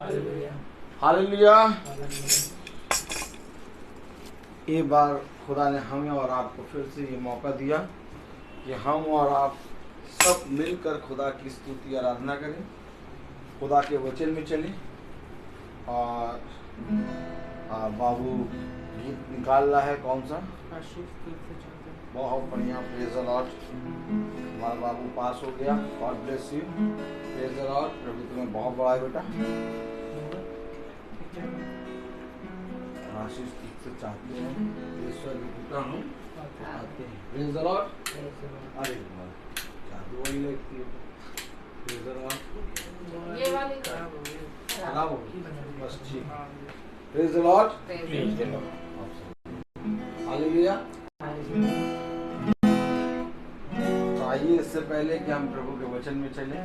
Hallelujah. एक बार खुदा ने हमें और आपको फिर से ये मौका दिया कि हम और आप सब मिलकर खुदा की स्तुति आराधना करें, खुदा के वचन में चलें। और बाबू गीत निकाल रहा है, कौन सा? बहुत बढ़िया, प्रेज द लॉर्ड। हमारा बाबू पास हो गया, God bless you, praise the Lord. प्रभु तुम्हें बहुत बड़ा है बेटा। आशीष से चाहते हैं, ईश्वर की पिता हूँ, आते हैं, प्रेज द लॉर्ड। अरे जादू वाली लगती है, प्रेज द लॉर्ड। ये वाली खराब हो गई, बस ठीक, praise the Lord, praise the Lord, hallelujah. तो आइए, इससे पहले कि हम प्रभु के वचन में चलें,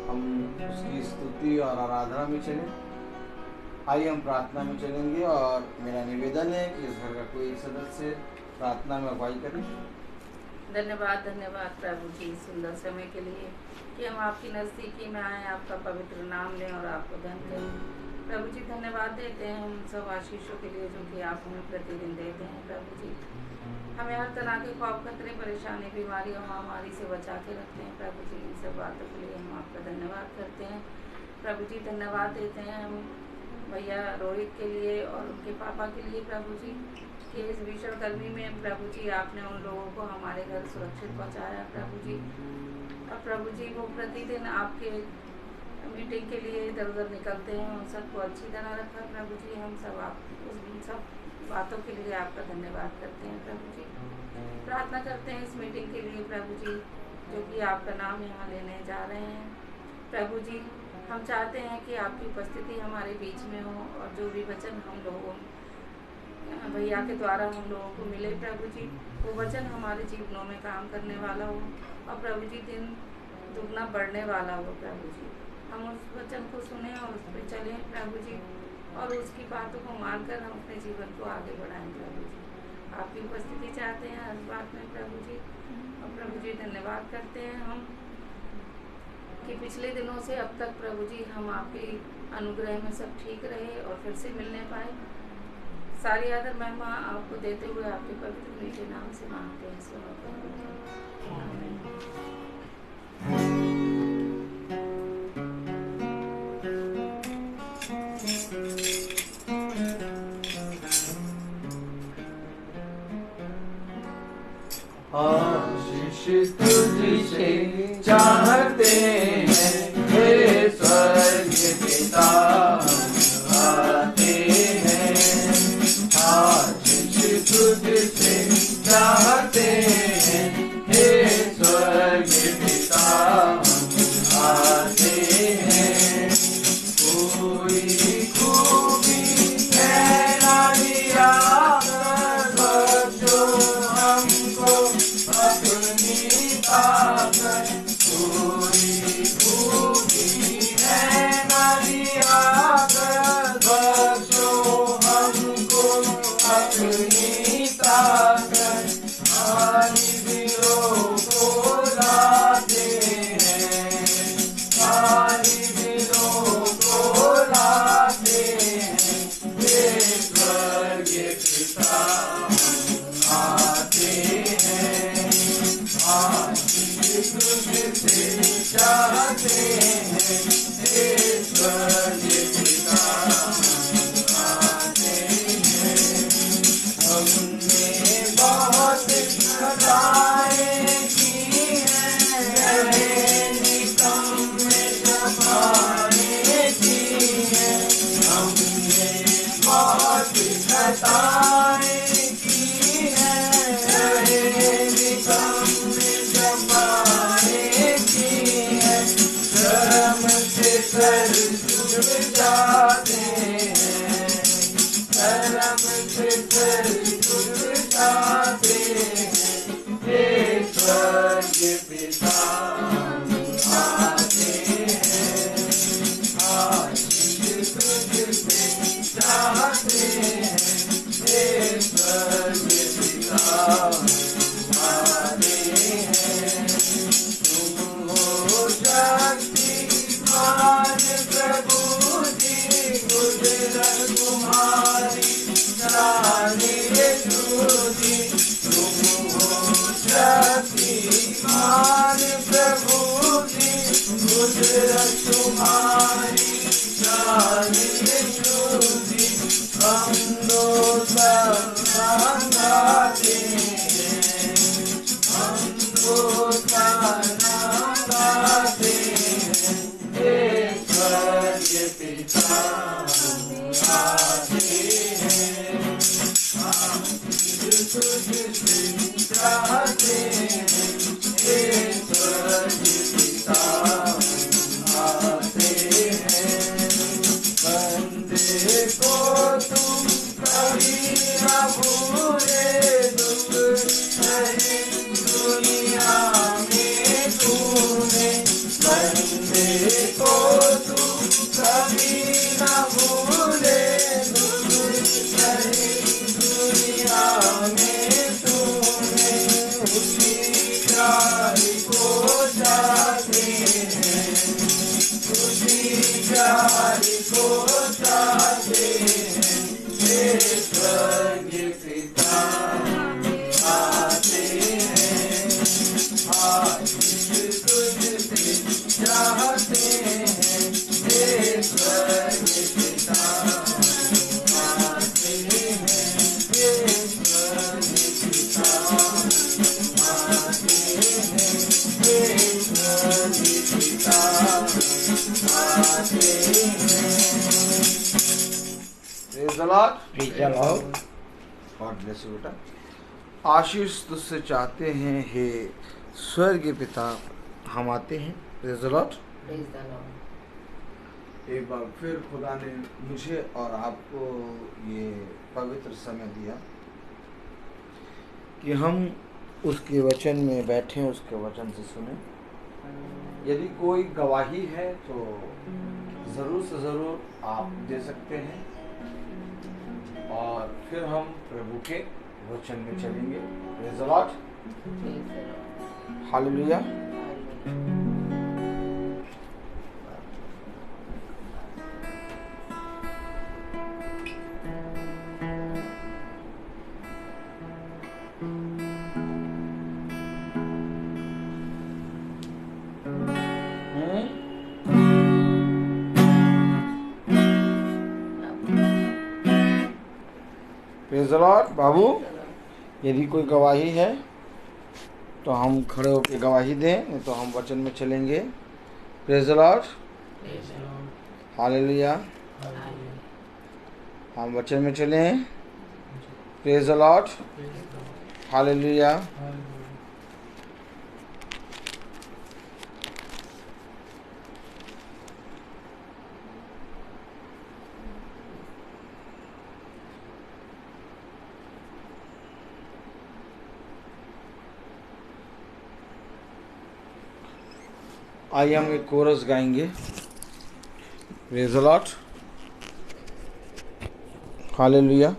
हम उसकी स्तुति और आराधना में चलें। आइए हम प्रार्थना में चलेंगे और मेरा निवेदन है कि इस घर का कोई एक सदस्य प्रार्थना में अगुवाई करें। धन्यवाद प्रभु जी, सुंदर समय के लिए कि हम आपकी नज़दीकी में आए, आपका पवित्र नाम लें और आपको धन्य करें। प्रभु जी धन्यवाद देते हैं हम सब आशीषों के लिए जो कि आप हमें प्रतिदिन देते हैं। प्रभु जी हमें हर तरह के खौफ, खतरे, परेशानी, बीमारी और महामारी से बचा के रखते हैं। प्रभु जी इन सब बातों के लिए हम आपका धन्यवाद करते हैं। प्रभु जी धन्यवाद देते हैं हम भैया रोहित के लिए और उनके पापा के लिए। प्रभु जी कि इस भीषण गर्मी में प्रभु जी आपने उन लोगों को हमारे घर सुरक्षित पहुंचाया। प्रभु जी अब प्रभु जी वो प्रतिदिन आपके मीटिंग के लिए इधर उधर निकलते हैं, उन सबको अच्छी तरह रखा। प्रभु जी हम सब आप उन सब बातों के लिए आपका धन्यवाद करते हैं। प्रभु जी प्रार्थना करते हैं इस मीटिंग के लिए प्रभु जी, जो कि आपका नाम यहाँ लेने जा रहे हैं। प्रभु जी हम चाहते हैं कि आपकी उपस्थिति हमारे बीच में हो और जो भी वचन हम लोगों भैया के द्वारा हम लोगों को मिले प्रभु जी, वो वचन हमारे जीवनों में काम करने वाला हो और प्रभु जी दिन दुगना बढ़ने वाला हो। प्रभु जी हम उस वचन को सुने और उस पर चलें प्रभु जी, और उसकी बातों को मानकर हम अपने जीवन को आगे बढ़ाएं। प्रभु जी आपकी उपस्थिति चाहते हैं हर बात में प्रभु जी। और प्रभु जी धन्यवाद करते हैं हम कि पिछले दिनों से अब तक प्रभु जी हम आपके अनुग्रह में सब ठीक रहे और फिर से मिलने पाए। सारी आदर महिमा आपको देते हुए आपके पवित्र मीठे नाम से मांगते हैं, सुनो प्रभु जी, आमीन। आशीष तुझसे चाहते हैं हे स्वर्ग पिता, आते हैं। आशीष तुझसे चाहते हैं हे स्वर्ग पिता, आते हैं। कोई खूबी है ना दिया बख्शो हमको अपनी ताकत, कोई खूबी है ना दिया बख्शो हमको अपनी ताकत। आज दिलों को लाते हैं, आज दिलों को लाते हैं हे स्वर्ग पिता, आते हैं। आशीष तुझसे चाहते हैं हे स्वर्ग पिता, आते हैं। हमने बहुत खताएं की हैं, निकम्मे जमाने की हैं। हमने बहुत खताएं की हैं, निकम्मे जमाने की हैं। शर्म से सर झुक जाते हैं, शर्म से सर झुक जाते हैं हे स्वर्ग पिता, आते हैं। आशीष तुझसे चाहते हैं हे स्वर्ग पिता, आते हैं। तुम हो शक्तिमान प्रभु जी, पिता आते हैं, आशीष तुझसे चाहते हैं, हे स्वर्गीय पिता आते हैं। बंदे को तुम कभी न भूले, दुख सहे दुनिया में तूने। बंदे को तुम कभी न भूले, दुख सहे दुनिया में तूने। उसी प्यार को चाहते हैं, उसी प्यार को चाहते हैं, हे स्वर्गीय पिता आते हैं। आशीष तुझसे चाहते हैं, हे स्वर्गीय पिता आते हैं, हे स्वर्गीय पिता आते हैं, हे स्वर्गीय पिता आते हैं। Praise the Lord. Praise the Lord. God bless you बेटा। आशीष तुझसे चाहते हैं हे स्वर्गीय पिता, हम आते हैं। Praise the Lord. Praise the Lord. एक बार फिर खुदा ने मुझे और आपको ये पवित्र समय दिया कि हम उसके वचन में बैठें, उसके वचन से सुने। यदि कोई गवाही है तो ज़रूर से ज़रूर आप दे सकते हैं, और फिर हम प्रभु के वचन में चलेंगे। Praise the Lord. Praise the Lord. Hallelujah. Praise the Lord। बाबू, यदि कोई गवाही है तो हम खड़े होकर गवाही दें, नहीं तो हम वचन में चलेंगे। Praise the Lord। Praise the Lord. Hallelujah. Hallelujah. हम वचन में चलें। Praise the Lord। हालेलुया। आइए हम एक कोरस गाएंगे। Praise the Lord. हालेलुया।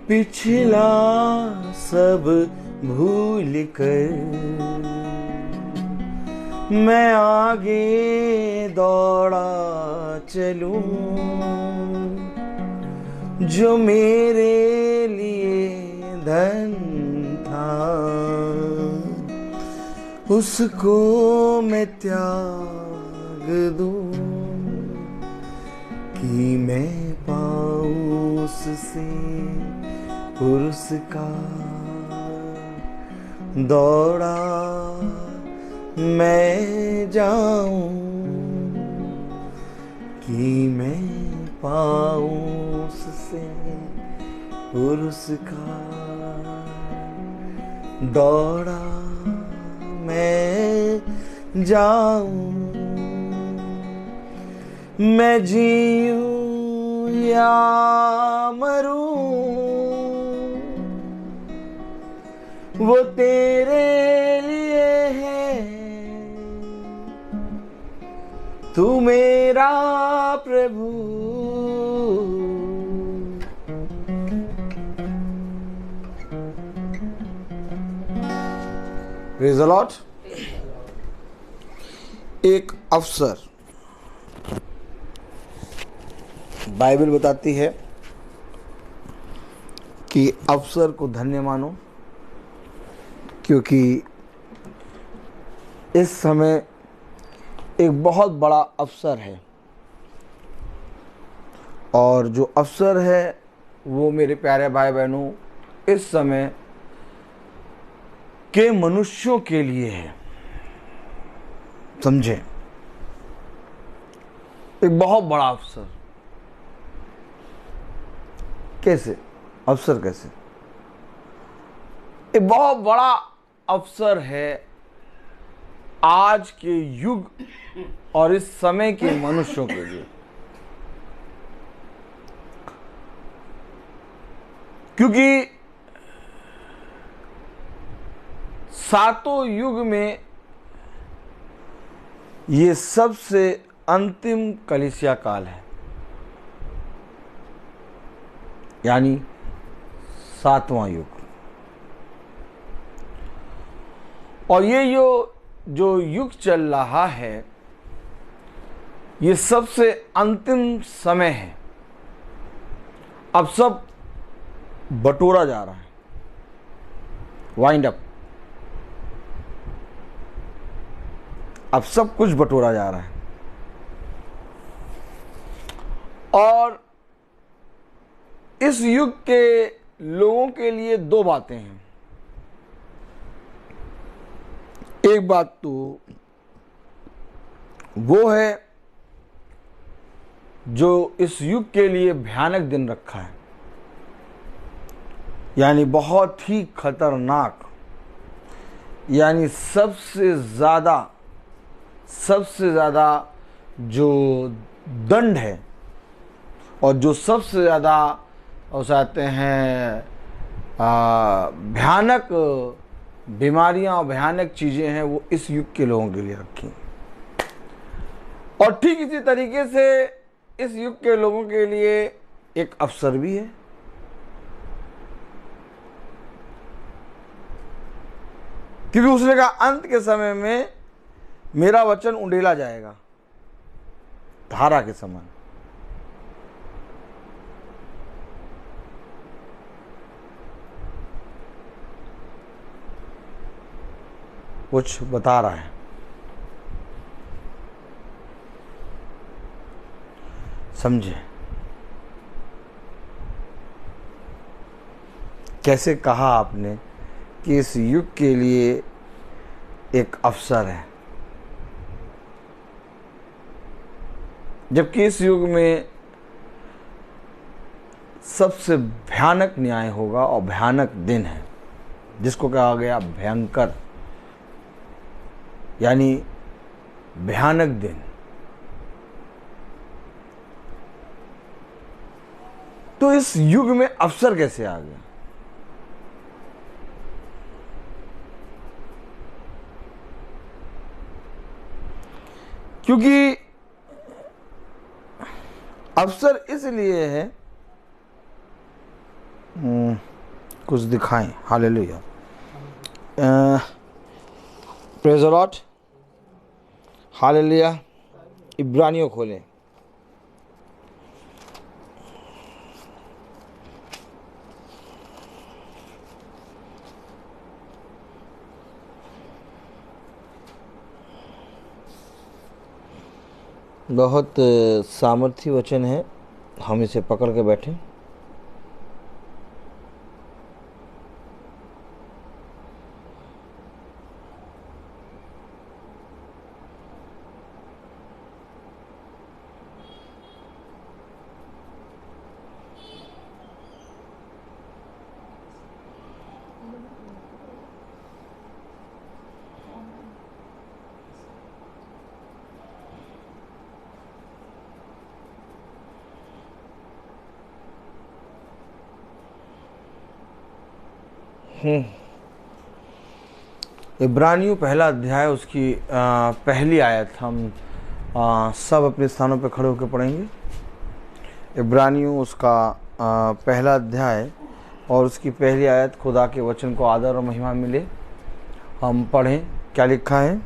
पिछला सब भूल कर मैं आगे दौड़ा चलूं, जो मेरे लिए धन था उसको मैं त्याग दूं, कि मैं पाऊं उससे पुरस्कार। दौड़ा मैं जाऊं कि मैं पाऊं उससे पुरस्कार। दौड़ा मैं जाऊं, मैं जीऊं या मरूं, वो तेरे लिए है। तू मेरा प्रभु, प्रेज़ द लॉर्ड। एक अवसर, बाइबल बताती है कि अवसर को धन्य मानो, क्योंकि इस समय एक बहुत बड़ा अवसर है, और जो अवसर है वो मेरे प्यारे भाई बहनों इस समय के मनुष्यों के लिए है। समझे? एक बहुत बड़ा अवसर। कैसे अवसर? कैसे? एक बहुत बड़ा अवसर है आज के युग और इस समय के मनुष्यों के लिए, क्योंकि सातों युग में ये सबसे अंतिम कलीसिया काल है, यानी 7वां युग। और ये जो युग चल रहा है ये सबसे अंतिम समय है। अब सब बटोरा जा रहा है, वाइंड अप। अब सब कुछ बटोरा जा रहा है। और इस युग के लोगों के लिए दो बातें हैं। एक बात तो वो है जो इस युग के लिए भयानक दिन रखा है, यानी बहुत ही खतरनाक, यानी सबसे ज़्यादा जो दंड है और जो सबसे ज़्यादा कहते हैं भयानक बीमारियां और भयानक चीज़ें हैं, वो इस युग के लोगों के लिए रखी। और ठीक इसी तरीके से इस युग के लोगों के लिए एक अवसर भी है, क्योंकि उसने कहा अंत के समय में मेरा वचन उंडेला जाएगा धारा के समान। कुछ बता रहा है, समझे? कैसे कहा आपने कि इस युग के लिए एक अवसर है, जबकि इस युग में सबसे भयानक न्याय होगा और भयानक दिन है, जिसको कहा गया भयंकर, यानी भयानक दिन। तो इस युग में अवसर कैसे आ गया? क्योंकि अवसर इसलिए है, कुछ दिखाएं। Hallelujah, praise the Lord, hallelujah. इब्रानियों खोलें। बहुत सामर्थी वचन है, हम इसे पकड़ के बैठे। इब्रानियों पहला अध्याय उसकी पहली आयत हम सब अपने स्थानों पर खड़े होकर पढ़ेंगे। इब्रानियों उसका पहला अध्याय और उसकी पहली आयत, खुदा के वचन को आदर और महिमा मिले। हम पढ़ें क्या लिखा है।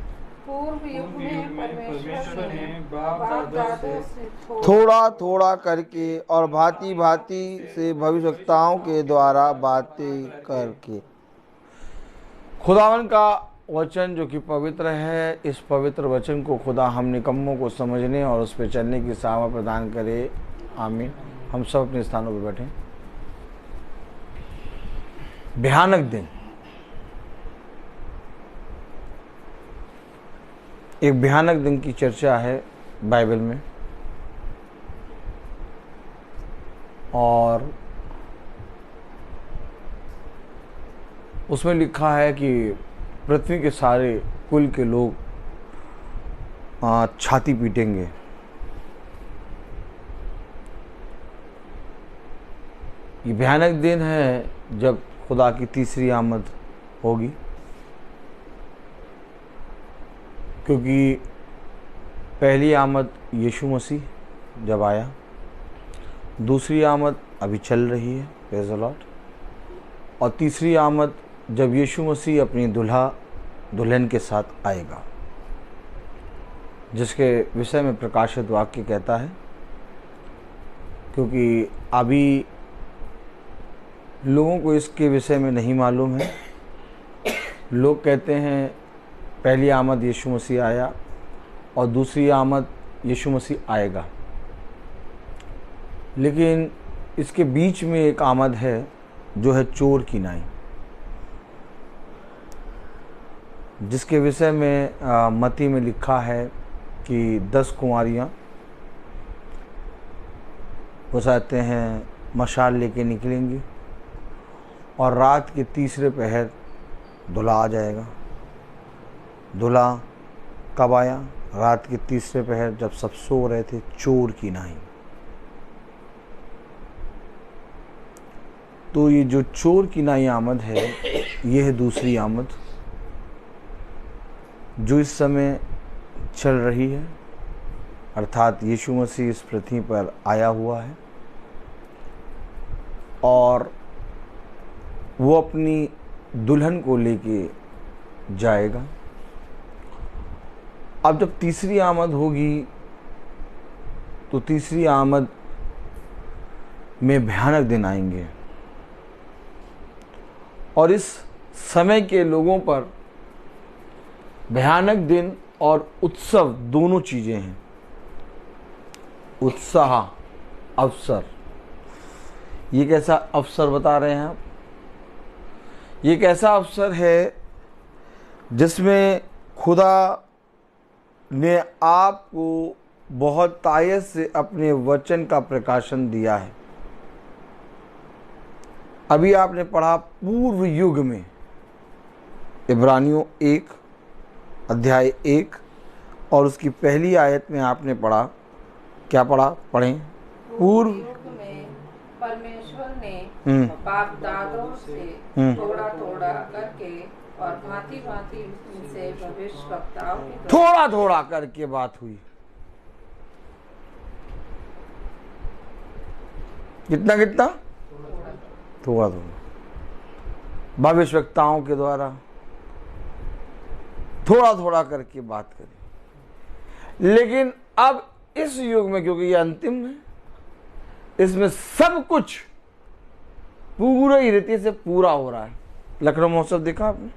पूर्व युग में परमेश्वर ने बाप-दादों से थोड़ा थोड़ा करके और भांति भांति से भविष्यवक्ताओं के द्वारा बातें करके खुदावन का वचन जो कि पवित्र है, इस पवित्र वचन को खुदा हम निकम्मों को समझने और उस पर चलने की सामर्थ प्रदान करे। आमीन। हम सब अपने स्थानों पर बैठें। भयानक दिन। एक भयानक दिन की चर्चा है बाइबल में, और उसमें लिखा है कि पृथ्वी के सारे कुल के लोग छाती पीटेंगे। ये भयानक दिन है जब खुदा की तीसरी आमद होगी, क्योंकि पहली आमद यीशु मसीह जब आया, दूसरी आमद अभी चल रही है, प्रेज़ द लॉर्ड, और तीसरी आमद जब यीशु मसीह अपनी दुल्हन के साथ आएगा, जिसके विषय में प्रकाशित वाक्य कहता है, क्योंकि अभी लोगों को इसके विषय में नहीं मालूम है। लोग कहते हैं पहली आमद यीशु मसीह आया और दूसरी आमद यीशु मसीह आएगा, लेकिन इसके बीच में एक आमद है जो है चोर की नाई, जिसके विषय में मत्ती में लिखा है कि 10 कुंवारियाँ वो चाहते हैं मशाल लेके निकलेंगी और रात के तीसरे पहर दूल्हा आ जाएगा। दूल्हा कब आया? रात के तीसरे पहर, जब सब सो रहे थे, चोर की नाई। तो ये जो चोर की नाई आमद है, ये है दूसरी आमद जो इस समय चल रही है, अर्थात यीशु मसीह इस पृथ्वी पर आया हुआ है और वो अपनी दुल्हन को लेके जाएगा। अब जब तीसरी आमद होगी तो तीसरी आमद में भयानक दिन आएंगे, और इस समय के लोगों पर भयानक दिन और उत्सव दोनों चीजें हैं। उत्साह, अवसर। ये कैसा अवसर बता रहे हैं आप? ये एक ऐसा अवसर है जिसमें खुदा ने आपको बहुत तायत से अपने वचन का प्रकाशन दिया है। अभी आपने पढ़ा पूर्व युग में, इब्रानियों 1 अध्याय 1 और उसकी पहली आयत में आपने पढ़ा, क्या पढ़ा? पढ़ें। पूर्व युग में परमेश्वर ने बाप दादों से थोड़ा थोड़ा करके और भांति भांति से भविष्यवक्ताओं के थोड़ा थोड़ा करके बात हुई। कितना कितना? थोड़ा थोड़ा भविष्यवक्ताओं के द्वारा थोड़ा थोड़ा करके बात करी। लेकिन अब इस युग में, क्योंकि ये अंतिम है, इसमें सब कुछ पूरी रीति से पूरा हो रहा है। लखनऊ महोत्सव देखा आपने?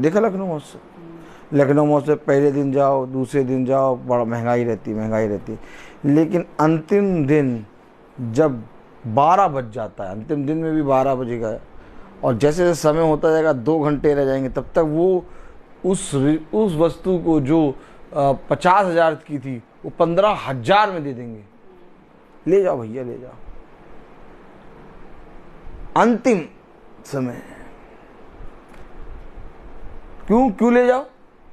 देखा लखनऊ महोत्सव? लखनऊ महोत्सव पहले दिन जाओ, दूसरे दिन जाओ, बड़ा महंगाई रहती, लेकिन अंतिम दिन जब 12 बज जाता है, अंतिम दिन में भी 12 बजेगा, और जैसे जैसे समय होता जाएगा 2 घंटे रह जाएंगे, तब तक वो उस वस्तु को जो 50,000 की थी वो 15,000 में दे देंगे। ले जाओ भैया, ले जाओ। अंतिम समय। क्यों ले जाओ?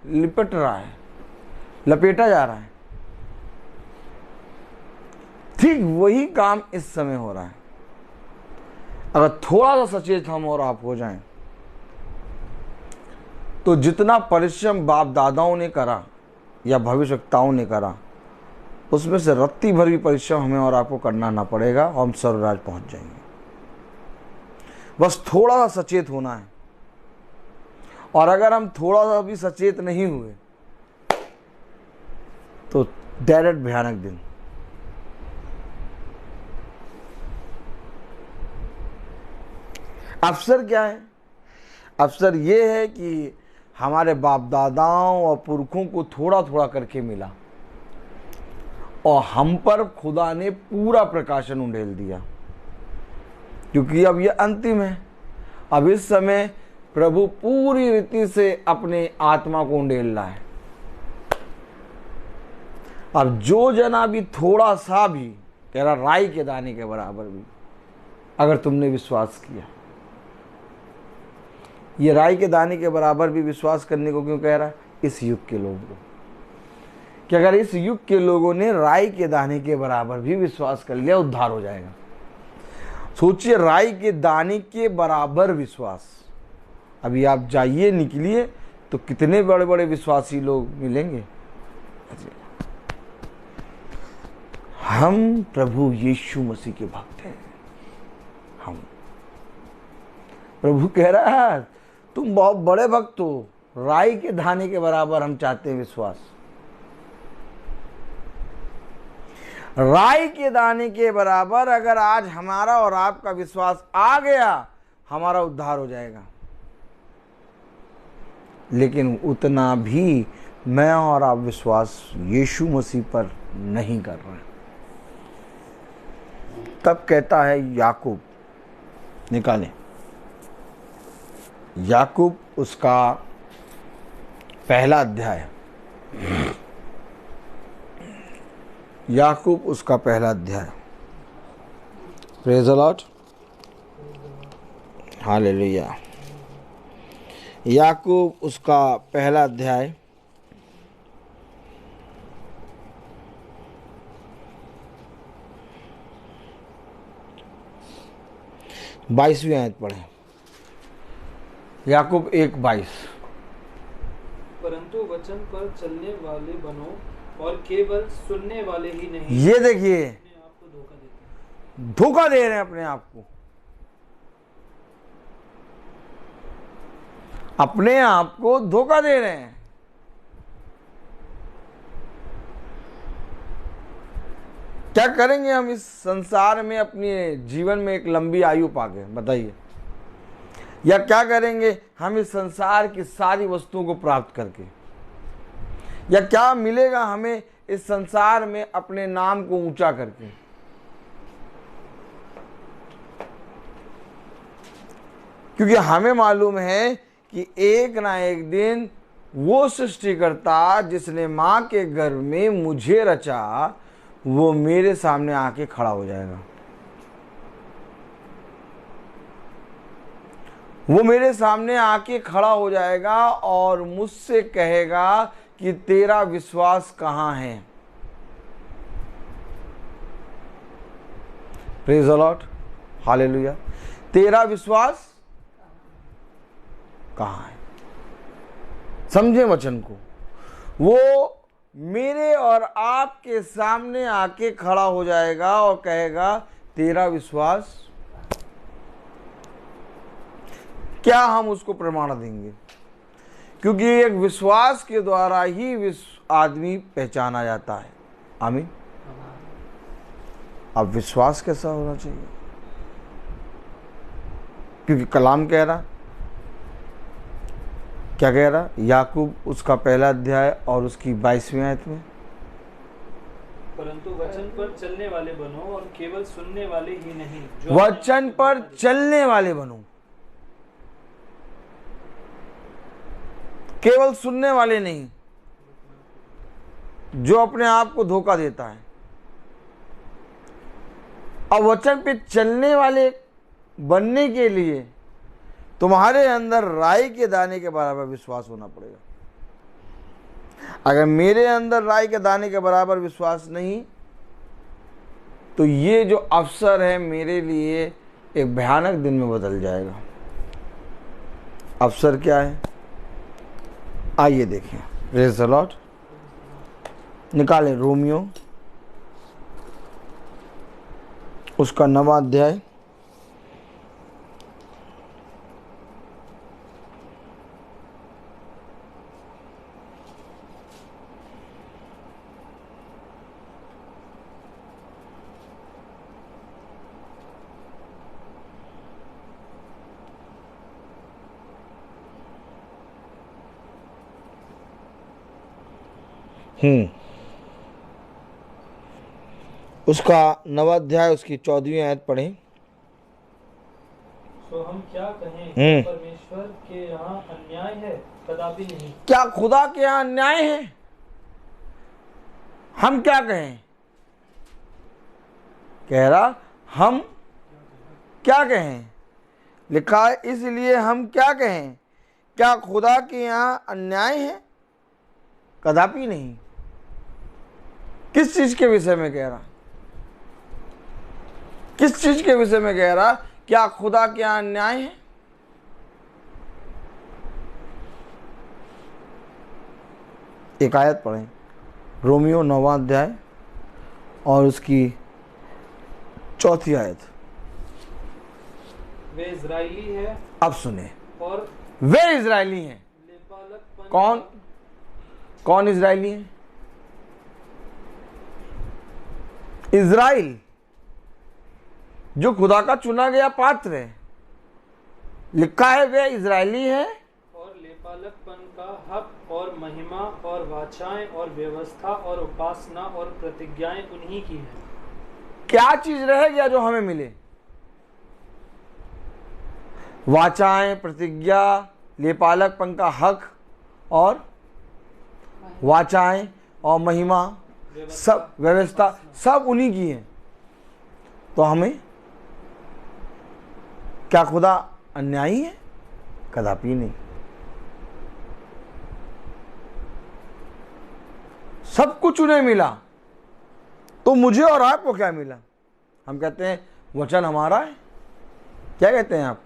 लिपट रहा है, लपेटा जा रहा है। ठीक वही काम इस समय हो रहा है। अगर थोड़ा सा सचेत हम और आप हो जाएं, तो जितना परिश्रम बाप दादाओं ने करा या भविष्यवक्ताओं ने करा, उसमें से रत्ती भर भी परिश्रम हमें और आपको करना ना पड़ेगा, और हम स्वर्गराज पहुंच जाएंगे। बस थोड़ा सा सचेत होना है। और अगर हम थोड़ा सा भी सचेत नहीं हुए तो डायरेक्ट भयानक दिन। अवसर क्या है? अवसर ये है कि हमारे बाप दादाओं और पुरखों को थोड़ा थोड़ा करके मिला, और हम पर खुदा ने पूरा प्रकाशन उंडेल दिया, क्योंकि अब यह अंतिम है। अब इस समय प्रभु पूरी रीति से अपने आत्मा को उंडेल रहा है। अब जो जना भी थोड़ा सा भी, कह रहा राई के दाने के बराबर भी, अगर तुमने विश्वास किया, ये राई के दाने के बराबर भी विश्वास करने को क्यों कह रहा है? इस युग के लोगों को, कि अगर इस युग के लोगों ने राई के दाने के बराबर भी विश्वास कर लिया, उद्धार हो जाएगा। सोचिए, राई के दाने के बराबर विश्वास। अभी आप जाइए, निकलिए, तो कितने बड़े बड़े विश्वासी लोग मिलेंगे। हम प्रभु यीशु मसीह के भक्त हैं। हम, प्रभु कह रहा है तुम बहुत बड़े भक्त हो, राई के दाने के बराबर हम चाहते हैं विश्वास। राई के दाने के बराबर अगर आज हमारा और आपका विश्वास आ गया, हमारा उद्धार हो जाएगा। लेकिन उतना भी मैं और आप विश्वास यीशु मसीह पर नहीं कर रहे हैं। तब कहता है याकूब, निकालें याकूब उसका पहला अध्याय, याकूब उसका पहला अध्याय। Praise the Lord, hallelujah. याकूब उसका पहला अध्याय 22वीं आयत पढ़ें। याकूब 1:22। परंतु वचन पर चलने वाले बनो और केवल सुनने वाले ही नहीं। ये देखिए, अपने आप को धोखा देते हैं। धोखा दे रहे हैं अपने आप को, अपने आप को धोखा दे रहे हैं। क्या करेंगे हम इस संसार में अपने जीवन में एक लंबी आयु पाके, बताइए? या क्या करेंगे हम इस संसार की सारी वस्तुओं को प्राप्त करके? या क्या मिलेगा हमें इस संसार में अपने नाम को ऊंचा करके? क्योंकि हमें मालूम है कि एक ना एक दिन वो सृष्टिकर्ता जिसने मां के गर्भ में मुझे रचा, वो मेरे सामने आके खड़ा हो जाएगा। वो मेरे सामने आके खड़ा हो जाएगा और मुझसे कहेगा कि तेरा विश्वास कहाँ है। Praise the Lord, hallelujah. तेरा विश्वास कहाँ है? समझे वचन को। वो मेरे और आपके सामने आके खड़ा हो जाएगा और कहेगा तेरा विश्वास। क्या हम उसको प्रमाण देंगे? क्योंकि एक विश्वास के द्वारा ही आदमी पहचाना जाता है। आमीन। अब विश्वास कैसा होना चाहिए? क्योंकि कलाम कह रहा, क्या कह रहा? याकूब उसका पहला अध्याय और उसकी 22वीं आयत में, परंतु वचन पर चलने वाले बनो और केवल सुनने वाले ही नहीं। वचन पर चलने वाले बनो, केवल सुनने वाले नहीं, जो अपने आप को धोखा देता है। अब वचन पे चलने वाले बनने के लिए तुम्हारे अंदर राई के दाने के बराबर विश्वास होना पड़ेगा। अगर मेरे अंदर राई के दाने के बराबर विश्वास नहीं, तो ये जो अवसर है मेरे लिए एक भयानक दिन में बदल जाएगा। अवसर क्या है? आइए देखें। प्रेज़ द लॉर्ड, निकालें रोमियो उसका 9वां अध्याय, उसका 9वां अध्याय उसकी 14वीं आयत पढ़ें। तो हम क्या कहें, परमेश्वर के यहाँ अन्याय है? कदापि नहीं। क्या खुदा के यहाँ अन्याय है? हम क्या कहें? कह रहा हम क्या कहें, लिखा है इसलिए हम क्या कहें, क्या खुदा के यहाँ अन्याय है? कदापि नहीं। किस चीज के विषय में कह रहा? किस चीज के विषय में कह रहा? क्या खुदा के यहाँ अन्याय है? एक आयत पढ़ें, रोमियो 9वां अध्याय और उसकी 4थी आयत। वे इजरायली है, अब सुने, और वे इजरायली हैं। कौन कौन इजरायली है? इजराइल जो खुदा का चुना गया पात्र है। लिखा है वे इजरायली है और लेपालकपन का हक और महिमा और वाचाएं और व्यवस्था और उपासना और प्रतिज्ञाएं उन्हीं की हैं। क्या चीज रह गया जो हमें मिले? वाचाएं, प्रतिज्ञा, लेपालकपन का हक और वाचाएं और महिमा, सब व्यवस्था सब उन्हीं की है। तो हमें क्या खुदा अन्यायी है? कदापि नहीं। सब कुछ उन्हें मिला, तो मुझे और आपको क्या मिला? हम कहते हैं वचन हमारा है। क्या कहते हैं आप?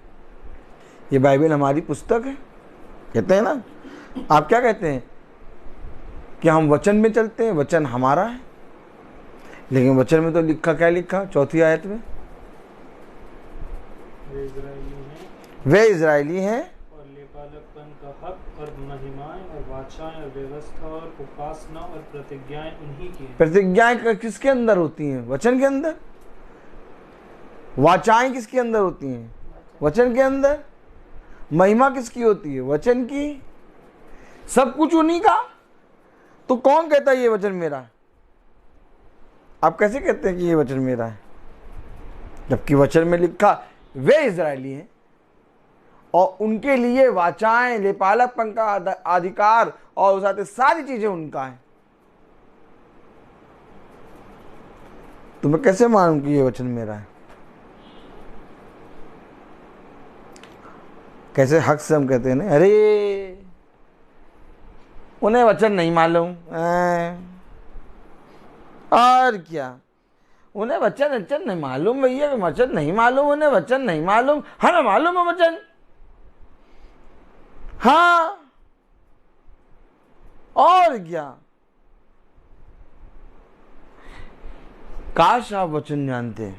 ये बाइबल हमारी पुस्तक है, कहते हैं ना। आप क्या कहते हैं? कि हम वचन में चलते हैं, वचन हमारा है। लेकिन वचन में तो लिखा, क्या लिखा 4थी आयत में? वे इजरायली हैं और लेपालकपन का हक और महिमाएं और वाचाएं और व्यवस्था और उपासना और प्रतिज्ञाएं उन्हीं की हैं। प्रतिज्ञाएं किसके अंदर होती हैं? वचन के अंदर। वाचाएं किसके अंदर होती हैं? वचन के अंदर। महिमा किसकी होती है? वचन की। सब कुछ उन्हीं का। तो कौन कहता है ये वचन मेरा है? आप कैसे कहते हैं कि ये वचन मेरा है, जबकि वचन में लिखा वे इजरायली हैं और उनके लिए वाचाएं, लेपालकपन का अधिकार और साथ सारी चीजें उनका है। तो मैं कैसे मानूं कि ये वचन मेरा है? कैसे हक से हम कहते हैं ना, अरे उन्हें वचन नहीं मालूम, और क्या उन्हें वचन नहीं मालूम? भैया वचन नहीं मालूम, उन्हें वचन नहीं मालूम, हमें मालूम है वचन। हाँ, और क्या? काश आप वचन जानते।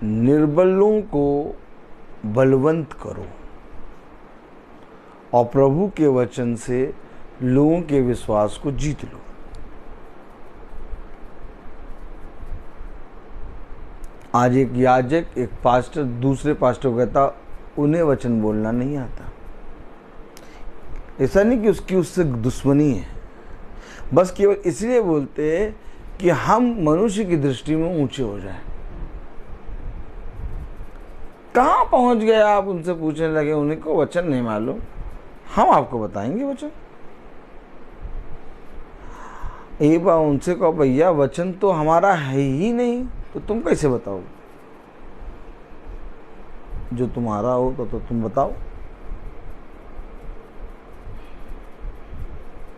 निर्बलों को बलवंत करो और प्रभु के वचन से लोगों के विश्वास को जीत लो। आज एक याजक, एक पास्टर दूसरे पास्टर को कहता उन्हें वचन बोलना नहीं आता। ऐसा नहीं कि उसकी उससे दुश्मनी है, बस केवल इसलिए बोलते हैं कि हम मनुष्य की दृष्टि में ऊंचे हो जाए। कहाँ पहुंच गए आप? उनसे पूछने लगे उन्हें को वचन नहीं मालूम। हम आपको बताएंगे वचन। एक बार उनसे कहो भैया वचन तो हमारा है ही नहीं, तो तुम कैसे बताओगे? जो तुम्हारा हो तो तुम बताओ।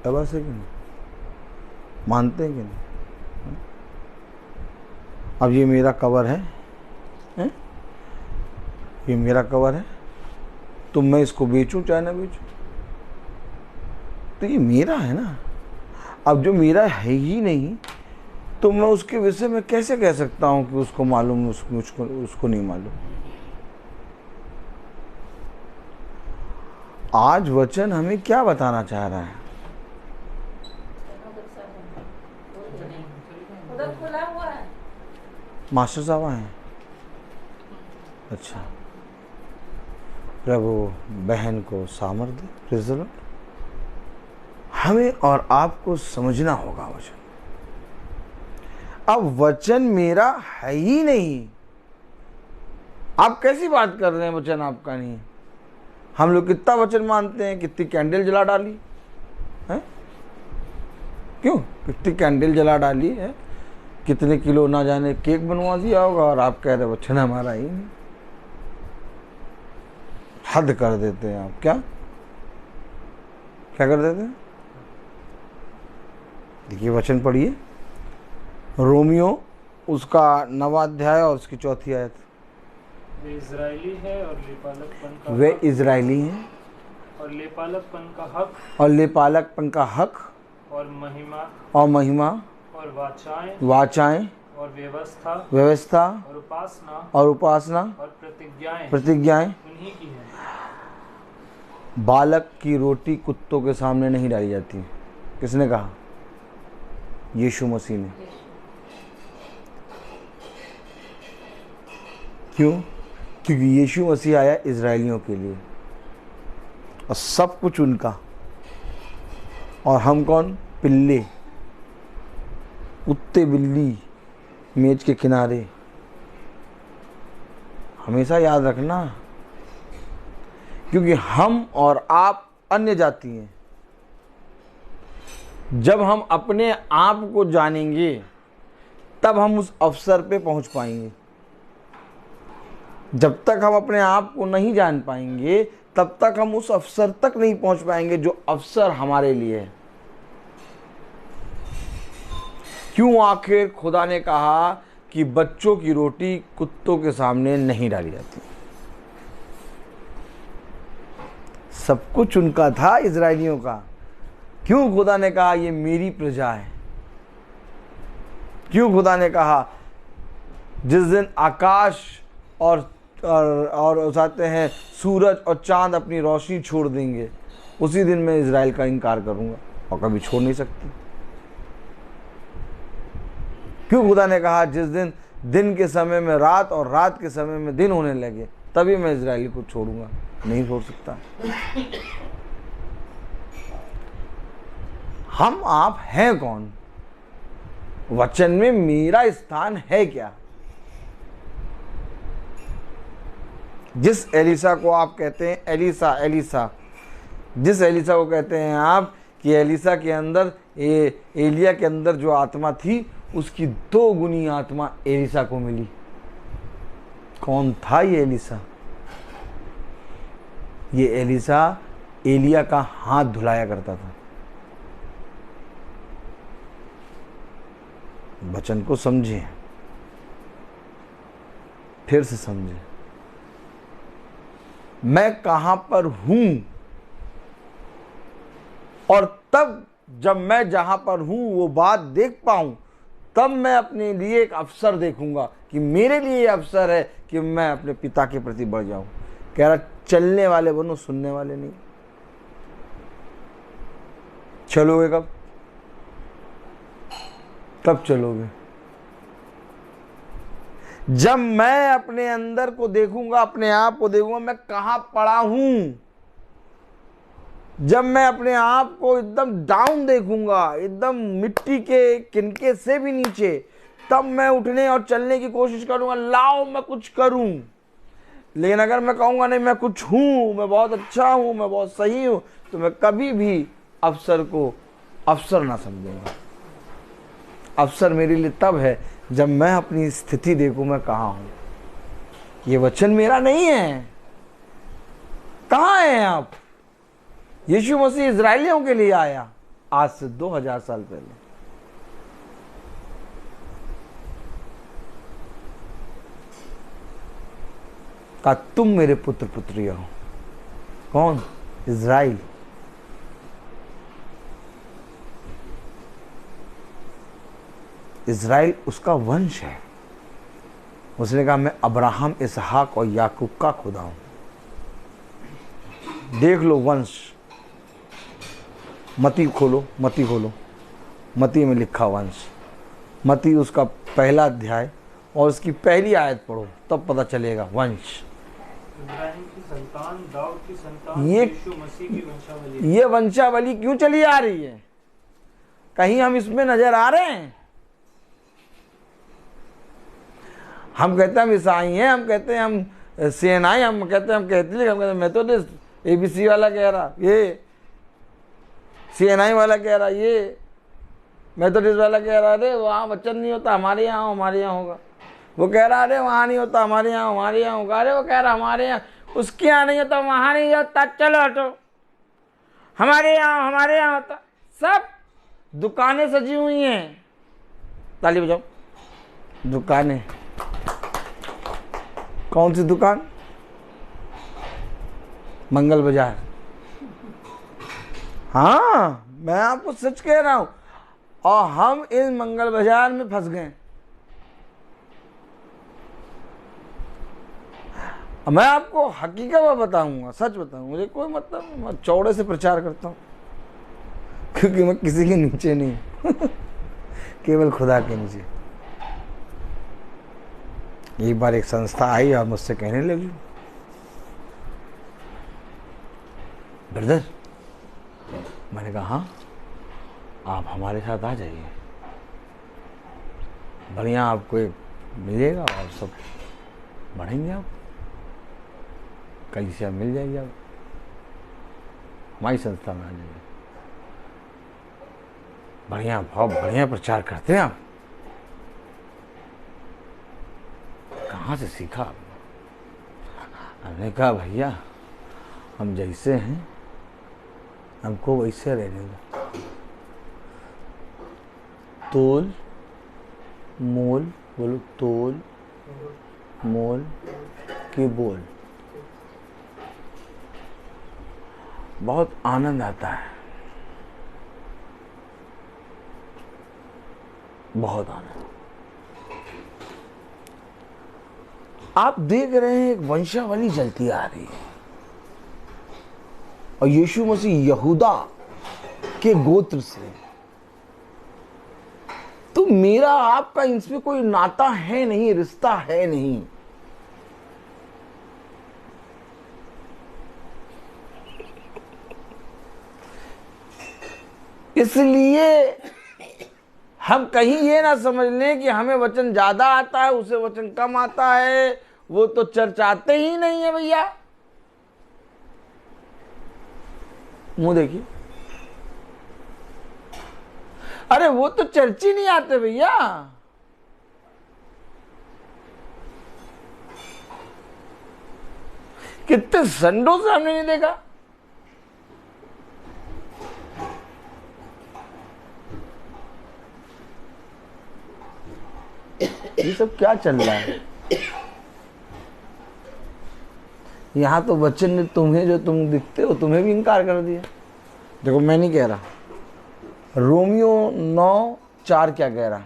अब ऐसे कि नहीं मानते हैं कि नहीं? अब ये मेरा कवर है, ये मेरा कवर है, तो मैं इसको बेचूं चाहे ना बेचूं, तो ये मेरा है ना। अब जो मेरा है ही नहीं, तो मैं उसके विषय में कैसे कह सकता हूं कि उसको मालूम, उसको नहीं मालूम। आज वचन हमें क्या बताना चाह रहा है? उधर खुला हुआ है। मास्टर साहब आए हैं। अच्छा, प्रभु बहन को सामर्थ्य दे। Praise the Lord. हमें और आपको समझना होगा वचन। अब वचन मेरा है ही नहीं। आप कैसी बात कर रहे हैं वचन आपका नहीं है? हम लोग कितना वचन मानते हैं, कितनी कैंडल जला डाली है, क्यों कितनी कैंडल जला डाली है, कितने किलो ना जाने केक बनवा दिया होगा, और आप कह रहे वचन हमारा ही नहीं। हद कर देते हैं आप। क्या कर देते हैं? देखिए वचन पढ़िए, रोमियो उसका 9वां अध्याय और उसकी 4थी आयत। वे इजरायली है और लेपालकपन का वे हक, इजरायली हैं और लेपालकपन का हक, और लेपालकपन का हक, और महिमा और महिमा, और वाचाएं, और व्यवस्था, और उपासना और प्रतिज्ञाएं उन्हीं की हैं। बालक की रोटी कुत्तों के सामने नहीं डाली जाती। किसने कहा? यीशु मसीह ने। क्यों? क्योंकि यीशु मसीह आया इजरायलियों के लिए और सब कुछ उनका, और हम कौन? पिल्ले, कुत्ते, बिल्ली मेज के किनारे। हमेशा याद रखना, क्योंकि हम और आप अन्य जाति हैं। जब हम अपने आप को जानेंगे तब हम उस अवसर पे पहुंच पाएंगे। जब तक हम अपने आप को नहीं जान पाएंगे तब तक हम उस अवसर तक नहीं पहुंच पाएंगे जो अवसर हमारे लिए है। क्यों आखिर खुदा ने कहा कि बच्चों की रोटी कुत्तों के सामने नहीं डाली जाती? सब कुछ उनका था, इजरायलियों का। क्यों खुदा ने कहा ये मेरी प्रजा है? क्यों खुदा ने कहा जिस दिन आकाश और उसाते हैं सूरज और चांद अपनी रोशनी छोड़ देंगे, उसी दिन मैं इजराइल का इनकार करूंगा, और कभी छोड़ नहीं सकती। क्यों खुदा ने कहा जिस दिन दिन के समय में रात और रात के समय में दिन होने लगे तभी मैं इजराइल को छोड़ूंगा? नहीं छोड़ सकता। हम आप हैं कौन? वचन में मेरा स्थान है क्या? जिस एलिसा को आप कहते हैं एलिसा, जिस एलिसा को कहते हैं आप कि एलिसा के अंदर, एलिया के अंदर जो आत्मा थी उसकी 2 गुनी आत्मा एलिसा को मिली। कौन था ये एलिसा? ये एलिसा एलिया का हाथ धुलाया करता था। वचन को समझे, फिर से समझे। मैं कहां पर हूं, और तब जब मैं जहां पर हूं वो बात देख पाऊं, तब मैं अपने लिए एक अवसर देखूंगा कि मेरे लिए ये अवसर है कि मैं अपने पिता के प्रति बढ़ जाऊं। कह रहा चलने वाले बनो, सुनने वाले नहीं। चलोगे कब? कब चलोगे? जब मैं अपने अंदर को देखूंगा, अपने आप को देखूंगा मैं कहां पड़ा हूं। जब मैं अपने आप को एकदम डाउन देखूंगा, एकदम मिट्टी के किनके से भी नीचे, तब मैं उठने और चलने की कोशिश करूंगा, लाओ मैं कुछ करूं। लेकिन अगर मैं कहूंगा नहीं मैं कुछ हूं, मैं बहुत अच्छा हूं, मैं बहुत सही हूं, तो मैं कभी भी अवसर को अवसर ना समझूंगा। अवसर मेरे लिए तब है जब मैं अपनी स्थिति देखूं मैं कहां हूं। ये वचन मेरा नहीं है। कहां हैं आप? यीशु मसीह इजरायलियों के लिए आया आज से 2000 साल पहले। कहा तुम मेरे पुत्र पुत्रियां हो। कौन? इजराइल। इजराइल उसका वंश है। उसने कहा मैं अब्राहम, इसहाक और याकूब का खुदा हूं। देख लो वंश। मती खोलो, मती में लिखा वंश। मती उसका पहला अध्याय और उसकी पहली आयत पढ़ो, तब पता चलेगा वंश। इब्राहिम की संतान, दाऊद की संतान, ये यीशु मसीह की वंशावली। ये वंशावली क्यों चली आ रही है? कहीं हम इसमें नजर आ रहे हैं? हम कहते हैं हम ईसाई हैं, हम कहते हैं हम सेनाई, हम कहते हैं हम कैथलिक, हम कहते हैं मेथोडिस्ट, एबीसी वाला कह रहा ये, सीएनआई वाला कह रहा ये, मेथोडिस्ट वाला कह रहा अरे वहाँ वचन नहीं होता, हमारे यहाँ होगा। वो कह रहा अरे वहाँ नहीं होता, हमारे यहाँ होगा। अरे वो कह रहा हमारे यहाँ, उसके यहाँ नहीं होता, वहाँ नहीं होता, चलो हटो, हमारे यहाँ होता। सब दुकानें सजी हुई हैं, ताली बजाओ। दुकानें, कौन सी दुकान? मंगल बाजार। हाँ, मैं आपको सच कह रहा हूं, और हम इस मंगल बाजार में फंस गए। मैं आपको हकीकत में बताऊंगा, सच बताऊंगा, मुझे कोई मतलब, मैं चौड़े से प्रचार करता हूँ, क्योंकि मैं किसी के नीचे नहीं केवल खुदा के नीचे। एक बार एक संस्था आई और मुझसे कहने लगी, ब्रदर, मैंने कहा हाँ, आप हमारे साथ आ जाइए, बढ़िया आपको एक मिलेगा और सब बढ़ेंगे, आप कलीसिया मिल जाएगी, आप हमारी संस्था में आ जाइए, बढ़िया बहुत बढ़िया प्रचार करते हैं आप, कहाँ से सीखा? हमने कहा भैया हम जैसे हैं हमको वैसे रहने दो, तोल मोल, बोलो तोल मोल के बोल। बहुत आनंद आता है, बहुत आनंद। आप देख रहे हैं एक वंशावली चलती आ रही है, और यीशु मसीह यहूदा के गोत्र से, तो मेरा आपका इसमें कोई नाता है नहीं, रिश्ता है नहीं। इसलिए हम कहीं ये ना समझ लें कि हमें वचन ज्यादा आता है, उसे वचन कम आता है, वो तो चर्च आते ही नहीं है भैया। मुंह देखिए, अरे वो तो चर्च ही नहीं आते भैया। कितने संडों से हमने नहीं देखा। ये सब क्या चल रहा है? यहां तो वचन ने तुम्हें, जो तुम दिखते हो, तुम्हें भी इनकार कर दिया। देखो मैं नहीं कह रहा, रोमियो 9:4 क्या कह रहा?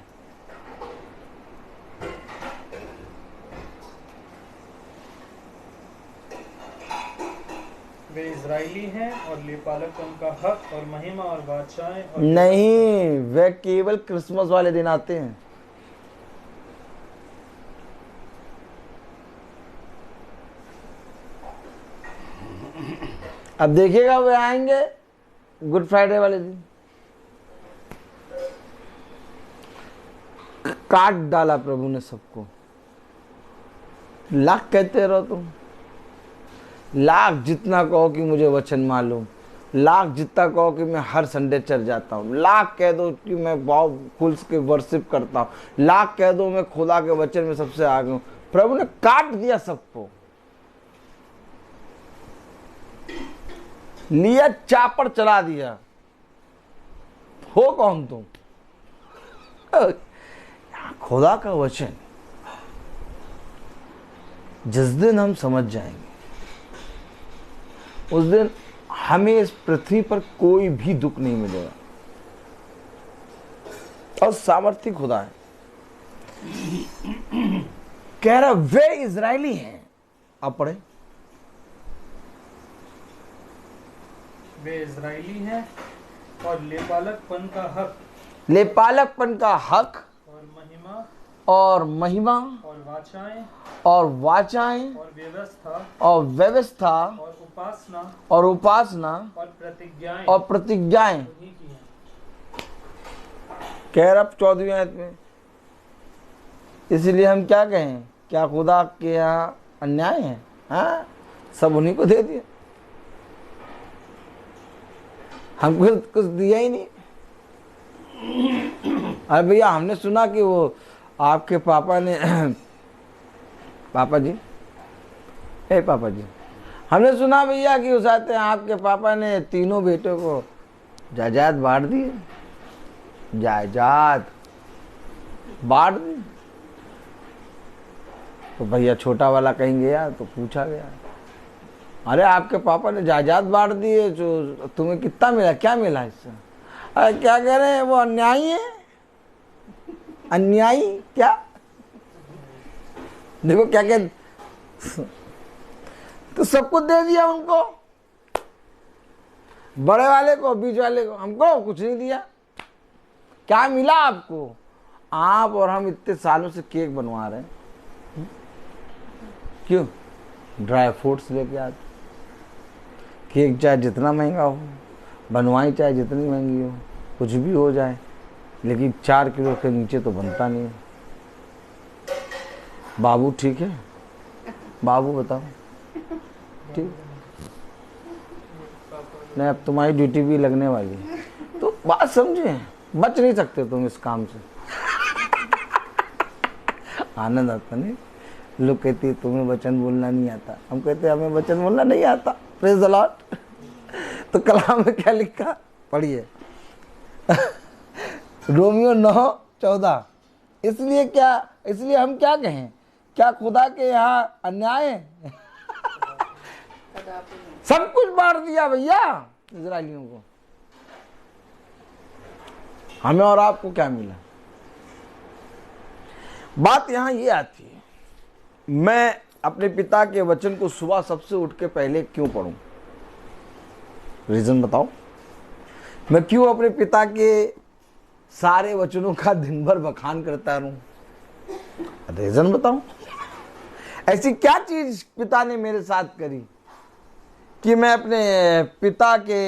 वे इजरायली हैं और लेपालक उनका हक और महिमा और बादशाहें और नहीं, वे केवल क्रिसमस वाले दिन आते हैं। अब देखिएगा वे आएंगे गुड फ्राइडे वाले दिन। काट डाला प्रभु ने सबको। लाख कहते रहो तुम, लाख जितना कहो कि मुझे वचन मालूम, लाख जितना कहो कि मैं हर संडे चर्च जाता हूँ, लाख कह दो कि मैं बहुत खुल के वर्शिप करता हूँ, लाख कह दो मैं खुदा के वचन में सबसे आगे हूँ, प्रभु ने काट दिया सबको। लिया चापड़ चला दिया। हो कौन तुम? खुदा का वचन जिस दिन हम समझ जाएंगे, उस दिन हमें इस पृथ्वी पर कोई भी दुख नहीं मिलेगा। और सामर्थ्य खुदा है, कह रहा वे इजरायली हैं। आप पढ़े, वे इजरायली हैं और लेपालकपन का हक लेपालकपन का हक और महिमा और महिमा और वाचाएं और वाचाएं और व्यवस्था और व्यवस्था और उपासना और उपासना और प्रतिज्ञाएं और प्रतिज्ञाएं उन्हीं की हैं। कह रहा 14वीं आयत में। इसलिए हम क्या कहें, क्या खुदा के यहाँ अन्याय है? हाँ, सब उन्हीं को दे दिया, हमको कुछ दिया ही नहीं। अरे भैया, हमने सुना कि वो आपके पापा ने पापा जी, हे पापा जी, हमने सुना भैया कि उस आते हैं आपके पापा ने तीनों बेटों को जायदाद बांट दी, जायदाद बांट दी। तो भैया छोटा वाला कहीं गया तो पूछा गया, अरे आपके पापा ने जायदाद बांट दी है, जो तुम्हें कितना मिला, क्या मिला इससे? अरे क्या कह रहे हैं, वो अन्यायी है। अन्यायी क्या? देखो क्या कह, तो सब कुछ दे दिया उनको, बड़े वाले को, बीच वाले को, हमको कुछ नहीं दिया। क्या मिला आपको? आप और हम इतने सालों से केक बनवा रहे हैं, क्यों? ड्राई फ्रूट्स लेके आते, केक चाहे जितना महंगा हो, बनवाई चाहे जितनी महंगी हो, कुछ भी हो जाए, लेकिन 4 किलो के नीचे तो बनता नहीं है। बाबू ठीक है? बाबू बताओ, ठीक? नहीं, अब तुम्हारी ड्यूटी भी लगने वाली है, तो बात समझे, बच नहीं सकते तुम इस काम से। आनंद आता नहीं? लोग कहते हैं तुम्हें वचन बोलना नहीं आता, हम कहते हैं हमें वचन बोलना नहीं आता। Praise the Lord. तो कलाम में क्या लिखा, पढ़िए। रोमियो 9:14। इसलिए क्या, इसलिए हम क्या कहें, क्या खुदा के यहाँ अन्याय है? सब कुछ बांट दिया भैया इजराइलियों को, हमें और आपको क्या मिला? बात यहां ये आती है, मैं अपने पिता के वचन को सुबह सबसे उठ के पहले क्यों पढूं? रीजन बताओ। मैं क्यों अपने पिता के सारे वचनों का दिन भर बखान करता रहूं? रीजन बताओ। ऐसी क्या चीज पिता ने मेरे साथ करी कि मैं अपने पिता के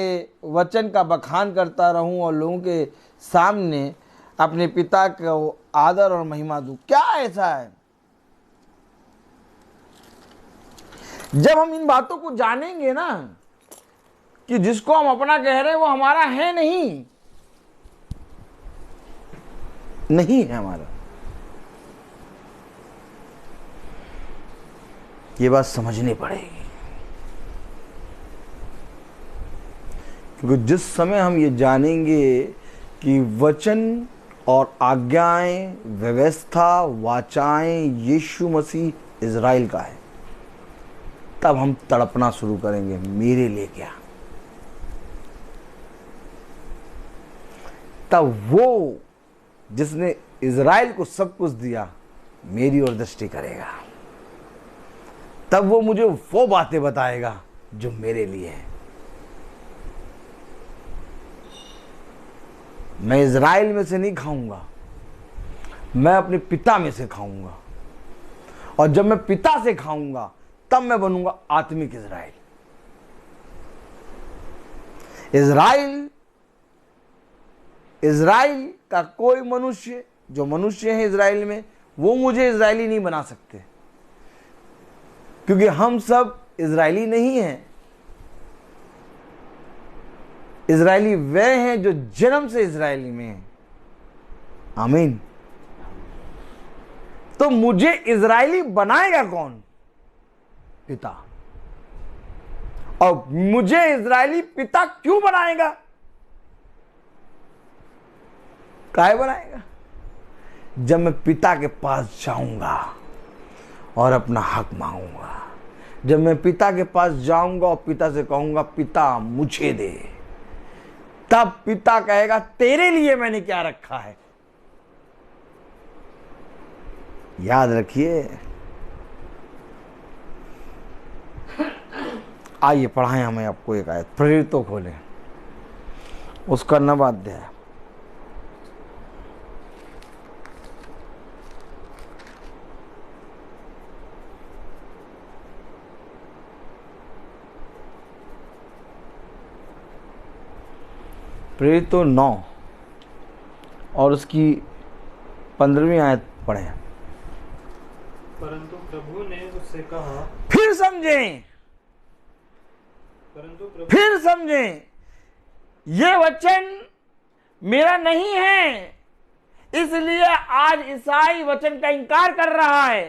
वचन का बखान करता रहूं और लोगों के सामने अपने पिता को आदर और महिमा दूं? क्या ऐसा है? जब हम इन बातों को जानेंगे ना कि जिसको हम अपना कह रहे हैं वो हमारा है नहीं, नहीं है हमारा, ये बात समझनी पड़ेगी। क्योंकि जिस समय हम ये जानेंगे कि वचन और आज्ञाएं, व्यवस्था, वाचाएं यीशु मसीह इज़राइल का है, तब हम तड़पना शुरू करेंगे, मेरे लिए क्या? तब वो जिसने इज़राइल को सब कुछ दिया मेरी ओर दृष्टि करेगा, तब वो मुझे वो बातें बताएगा जो मेरे लिए है। मैं इज़राइल में से नहीं खाऊंगा, मैं अपने पिता में से खाऊंगा, और जब मैं पिता से खाऊंगा तब मैं बनूंगा आत्मिक इज़राइल। इज़राइल का कोई मनुष्य, जो मनुष्य है इज़राइल में, वो मुझे इज़राइली नहीं बना सकते, क्योंकि हम सब इज़राइली नहीं हैं। इज़राइली वे हैं जो जन्म से इज़राइली में हैं। आमीन। तो मुझे इज़राइली बनाएगा कौन? पिता। और मुझे इज़राइली पिता क्यों बनाएगा? काहे बनाएगा? जब मैं पिता के पास जाऊंगा और अपना हक मांगूंगा, जब मैं पिता के पास जाऊंगा और पिता से कहूंगा पिता मुझे दे, तब पिता कहेगा तेरे लिए मैंने क्या रखा है। याद रखिए। आइए पढ़ाएं हमें आपको एक आयत, प्रेरितों खोलें, उसका 9वां अध्याय। प्रेरितों 9 और उसकी 15वीं आयत पढ़ें। परंतु प्रभु ने उससे कहा, फिर समझें, फिर समझें, ये वचन मेरा नहीं है, इसलिए आज ईसाई वचन का इनकार कर रहा है।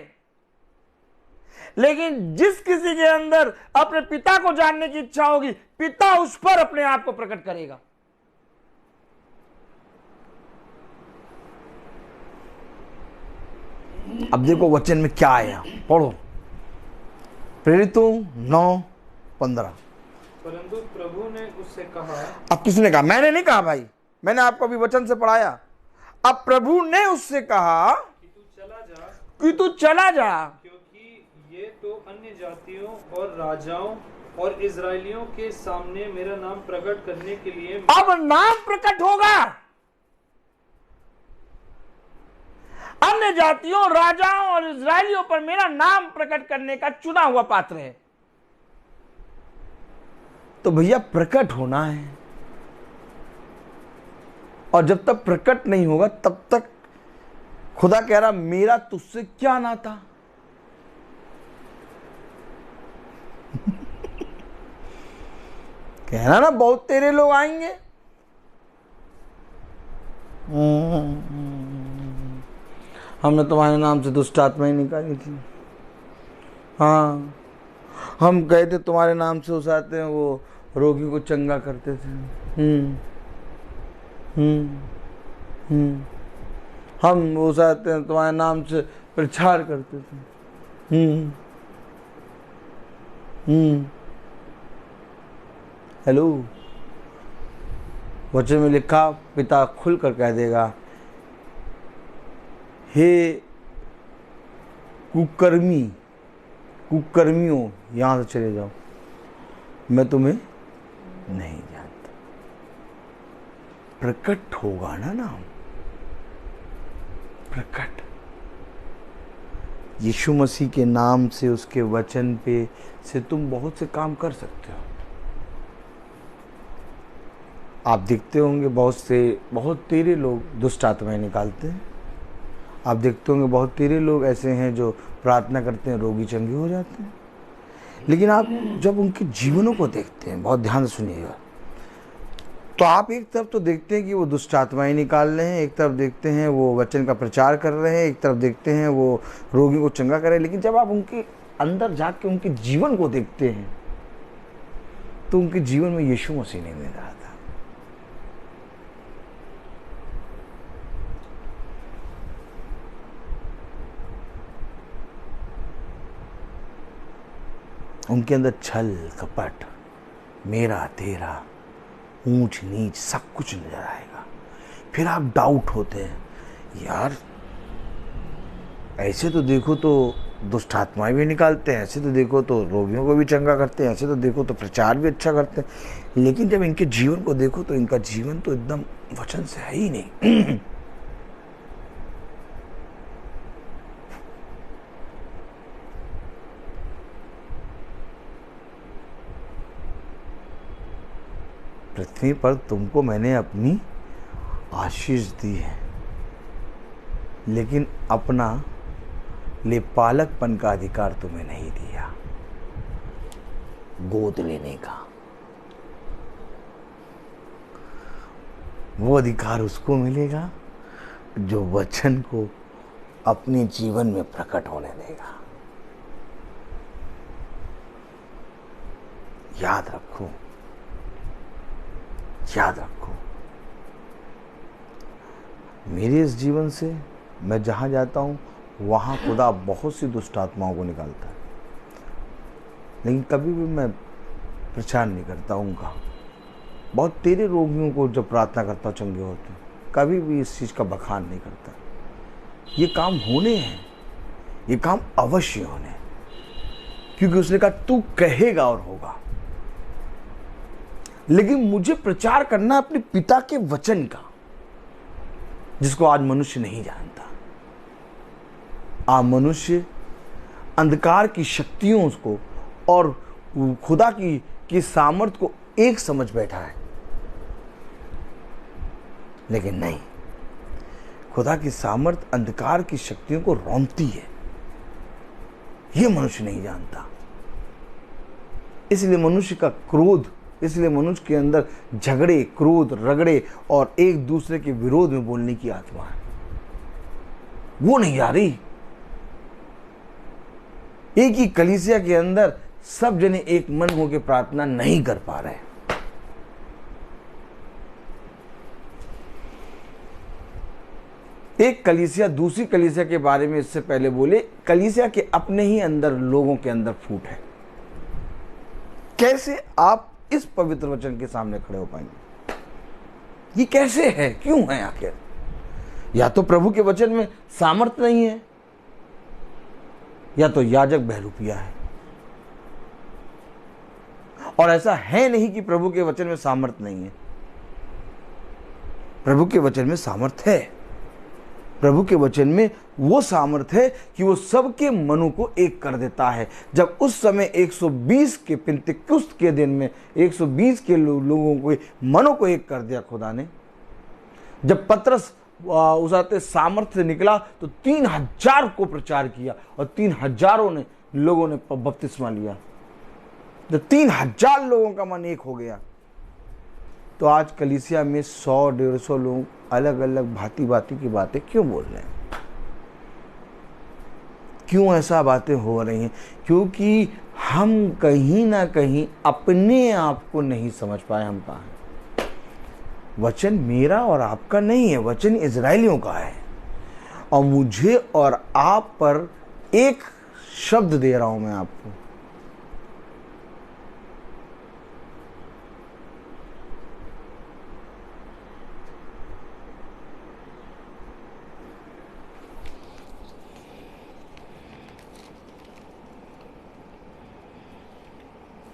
लेकिन जिस किसी के अंदर अपने पिता को जानने की इच्छा होगी, पिता उस पर अपने आप को प्रकट करेगा। अब देखो वचन में क्या आया, पढ़ो। प्रेरितों 9:15। परंतु प्रभु ने उससे कहा। अब किसने कहा? मैंने नहीं कहा भाई, मैंने आपको अभी वचन से पढ़ाया। अब प्रभु ने उससे कहा कि तू चला जा, कि तू चला जा, क्योंकि ये तो अन्य जातियों और राजाओं और इजरायलियों के सामने मेरा नाम प्रकट करने के लिए। अब नाम प्रकट होगा। अन्य जातियों, राजाओं और इजरायलियों पर मेरा नाम प्रकट करने का चुना हुआ पात्र है। तो भैया प्रकट होना है, और जब तक प्रकट नहीं होगा तब तक खुदा कह रहा मेरा तुझसे क्या नाता। कहना ना बहुत तेरे लोग आएंगे, हमने तुम्हारे नाम से दुष्ट आत्माएं निकाली थी, हाँ हम गए थे तुम्हारे नाम से, उस आते हैं वो रोगी को चंगा करते थे। हम उस आते हैं तुम्हारे नाम से प्रचार करते थे। हेलो, वचन में लिखा, पिता खुल कर कह देगा, हे कुकर्मियों यहां से चले जाओ, मैं तुम्हें नहीं जानता। प्रकट होगा ना नाम, प्रकट। यीशु मसीह के नाम से, उसके वचन पे से तुम बहुत से काम कर सकते हो। आप देखते होंगे बहुत तेरे लोग दुष्ट आत्माएं निकालते हैं। आप देखते होंगे बहुत तेरे लोग ऐसे हैं जो प्रार्थना करते हैं, रोगी चंगे हो जाते हैं। लेकिन आप जब उनके जीवनों को देखते हैं, बहुत ध्यान से सुनिएगा, तो आप एक तरफ तो देखते हैं कि वो दुष्ट आत्माएं निकाल रहे हैं, एक तरफ देखते हैं वो वचन का प्रचार कर रहे हैं, एक तरफ देखते हैं वो रोगी को चंगा कर रहे हैं। लेकिन जब आप उनके अंदर जाके उनके जीवन को देखते हैं तो उनके जीवन में यीशु मसीह नहीं मिल रहा था। उनके अंदर छल कपट, मेरा तेरा, ऊंच नीच सब कुछ नजर आएगा। फिर आप डाउट होते हैं, यार ऐसे तो देखो तो दुष्ट आत्माएं भी निकालते हैं, ऐसे तो देखो तो रोगियों को भी चंगा करते हैं, ऐसे तो देखो तो प्रचार भी अच्छा करते हैं, लेकिन जब इनके जीवन को देखो तो इनका जीवन तो एकदम वचन से है ही नहीं। पृथ्वी पर तुमको मैंने अपनी आशीष दी है, लेकिन अपना लेपालकपन का अधिकार तुम्हें नहीं दिया, गोद लेने का। वो अधिकार उसको मिलेगा जो वचन को अपने जीवन में प्रकट होने देगा। याद रखो, याद रखो, मेरे इस जीवन से मैं जहां जाता हूं वहां खुदा बहुत सी दुष्ट आत्माओं को निकालता है, लेकिन कभी भी मैं प्रचार नहीं करता उनका। बहुत तेरे रोगियों को जब प्रार्थना करता चंगे होते हैं, कभी भी इस चीज का बखान नहीं करता। ये काम होने हैं, ये काम अवश्य होने हैं, क्योंकि उसने कहा तू कहेगा और होगा। लेकिन मुझे प्रचार करना अपने पिता के वचन का, जिसको आज मनुष्य नहीं जानता। आज मनुष्य अंधकार की शक्तियों को और खुदा की सामर्थ को एक समझ बैठा है। लेकिन नहीं, खुदा की सामर्थ अंधकार की शक्तियों को रौंदती है, ये मनुष्य नहीं जानता। इसलिए मनुष्य का क्रोध, इसलिए मनुष्य के अंदर झगड़े, क्रोध, रगड़े और एक दूसरे के विरोध में बोलने की आत्मा है, वो नहीं आ रही। एक ही कलीसिया के अंदर सब जने एक मन होकर प्रार्थना नहीं कर पा रहे। एक कलीसिया दूसरी कलीसिया के बारे में इससे पहले बोले, कलीसिया के अपने ही अंदर लोगों के अंदर फूट है। कैसे आप इस पवित्र वचन के सामने खड़े हो पाएंगे? ये कैसे है, क्यों है आखिर? या तो प्रभु के वचन में सामर्थ नहीं है, या तो याजक बहरूपिया है। और ऐसा है नहीं कि प्रभु के वचन में सामर्थ नहीं है। प्रभु के वचन में सामर्थ है। प्रभु के वचन में वो सामर्थ है कि वो सबके मनों को एक कर देता है। जब उस समय 120 के पिंतेकुस्त के दिन में 120 के लोगों को मनों को एक कर दिया खुदा ने। जब पतरस उस आते सामर्थ्य से निकला तो 3000 को प्रचार किया और 3000 लोगों ने बपतिस्मा लिया। जब 3000 लोगों का मन एक हो गया तो आज कलीसिया में 100-150 लोग अलग अलग भांति भांति की बातें क्यों बोल रहे हैं? क्यों ऐसा बातें हो रही हैं? क्योंकि हम कहीं ना कहीं अपने आप को नहीं समझ पाए हम कहाँ हैं। वचन मेरा और आपका नहीं है, वचन इजराइलियों का है। और मुझे और आप पर एक शब्द दे रहा हूं मैं आपको,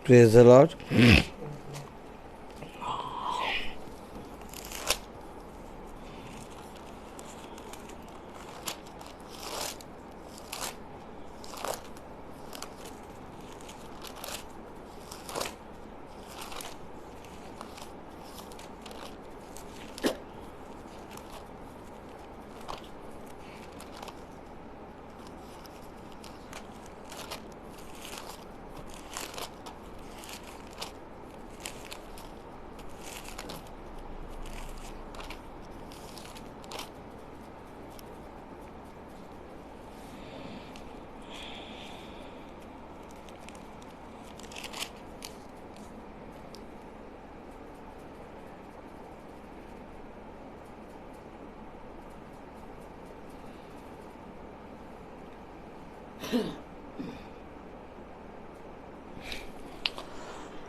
प्रेज़ द लॉर्ड।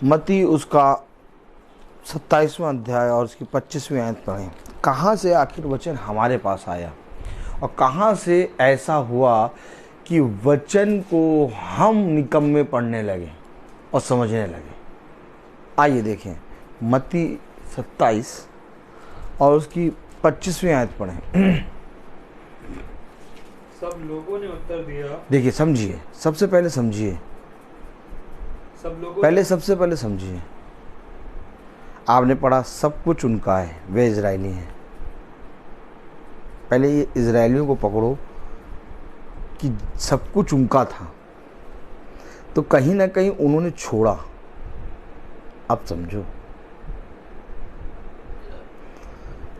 मत्ती उसका 27वां अध्याय और उसकी 25वीं आयत पढ़ें। कहाँ से आखिर वचन हमारे पास आया और कहाँ से ऐसा हुआ कि वचन को हम निकम्मे पढ़ने लगे और समझने लगे। आइए देखें मत्ती 27 और उसकी 25वीं आयत पढ़ें। सब लोगों ने उत्तर दिया। देखिए समझिए, सबसे पहले समझिए, सबसे पहले समझिए। आपने पढ़ा सब कुछ उनका है, वे इजरायली हैं। पहले ये इजरायलियों को पकड़ो कि सब कुछ उनका था, तो कहीं ना कहीं उन्होंने छोड़ा। अब समझो,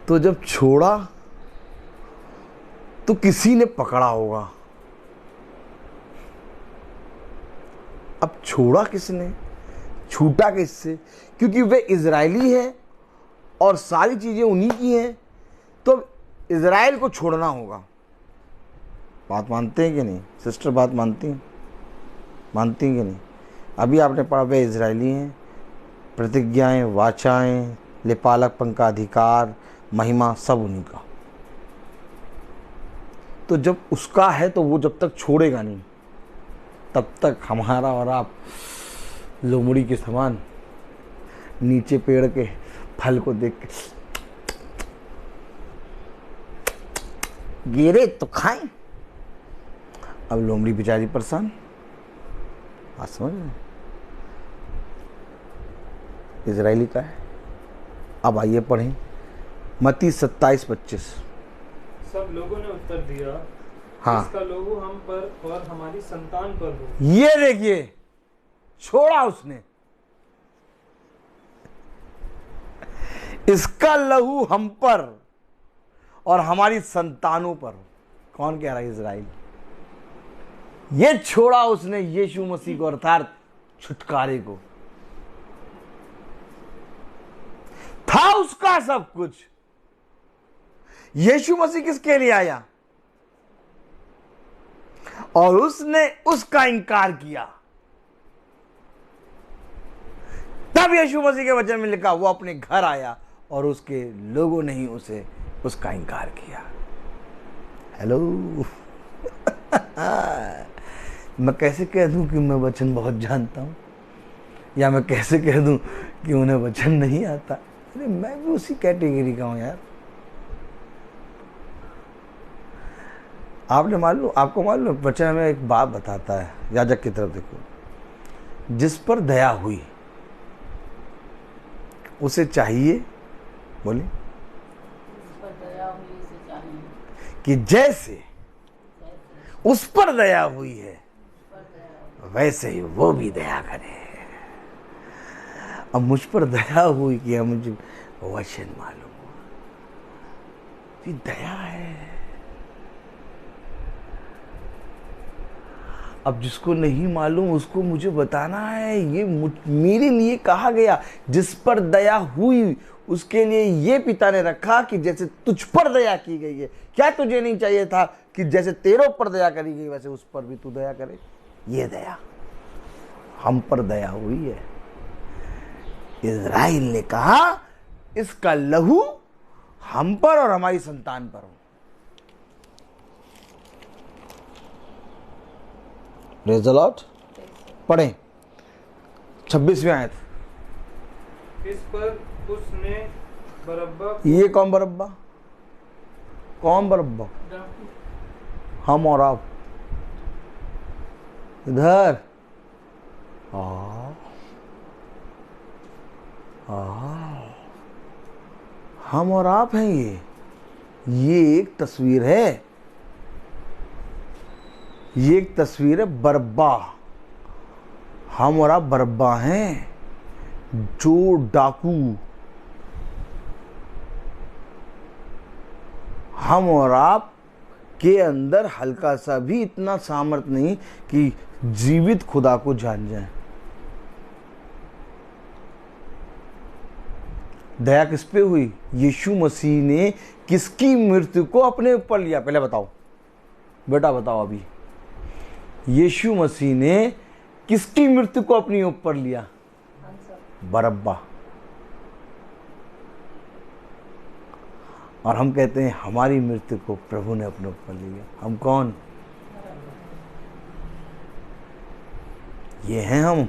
तो जब छोड़ा तो किसी ने पकड़ा होगा। अब छोड़ा किसने, छूटा किससे? क्योंकि वे इजरायली हैं और सारी चीजें उन्हीं की हैं, तो इजराइल को छोड़ना होगा। बात मानते हैं कि नहीं सिस्टर? बात मानती हैं कि नहीं? अभी आपने पढ़ा वे इजरायली हैं, प्रतिज्ञाएं, वाचाएं, लेपालकपन का अधिकार, महिमा सब उन्हीं का। तो जब उसका है तो वो जब तक छोड़ेगा नहीं, तब तक हमारा और आप लोमड़ी के समान नीचे पेड़ के फल को देख के गिरे तो खाएं। अब लोमड़ी बेचारी परेशान। बात समझ रहे? इजरायली का है। अब आइए पढ़ें मत्ती 27:25। सब लोगों ने उत्तर दिया, हाँ, इसका लहू हम पर और हमारी संतान पर हो। ये देखिए, छोड़ा उसने, इसका लहू हम पर और हमारी संतानों पर हो। कौन कह रहा है? इज़राइल। ये छोड़ा उसने यीशु मसीह को, अर्थात छुटकारे को। था उसका सब कुछ। यीशु मसीह किसके लिए आया? और उसने उसका इनकार किया। तब यीशु मसीह के वचन में लिखा, वो अपने घर आया और उसके लोगों ने ही उसे उसका इनकार किया। हेलो। मैं कैसे कह दूं कि मैं वचन बहुत जानता हूं, या मैं कैसे कह दूं कि उन्हें वचन नहीं आता? अरे मैं भी उसी कैटेगरी का हूं यार। आपको मालूम, वचन हमें एक बात बताता है, याजक की तरफ देखो, जिस पर दया हुई उसे चाहिए, बोले, कि जैसे उस पर दया हुई है वैसे ही वो भी दया करे। अब मुझ पर दया हुई कि मुझे वचन मालूम हुआ कि दया है। अब जिसको नहीं मालूम उसको मुझे बताना है। ये मेरे लिए कहा गया, जिस पर दया हुई उसके लिए ये पिता ने रखा कि जैसे तुझ पर दया की गई है। क्या तुझे नहीं चाहिए था कि जैसे तेरों पर दया करी गई वैसे उस पर भी तू दया करे? ये दया हम पर दया हुई है। इज़राइल ने कहा, इसका लहू हम पर और हमारी संतान पर हो। Praise the Lord. पढ़ें 26वीं आयत। इस पर उसने बरअब्बा, ये कौन बरअब्बा? कौन बरअब्बा? हम और आप। इधर हम और आप हैं। ये एक तस्वीर है। ये एक तस्वीर है बरअब्बा। हम और आप बरअब्बा हैं, जो डाकू। हम और आप के अंदर हल्का सा भी इतना सामर्थ्य नहीं कि जीवित खुदा को जान जाए। दया किस पे हुई? यीशु मसीह ने किसकी मृत्यु को अपने ऊपर लिया? पहले बताओ बेटा, बताओ अभी। यीशु मसीह ने किसकी मृत्यु को अपने ऊपर लिया? बरअब्बा। और हम कहते हैं हमारी मृत्यु को प्रभु ने अपने ऊपर लिया। हम कौन? ये हैं हम।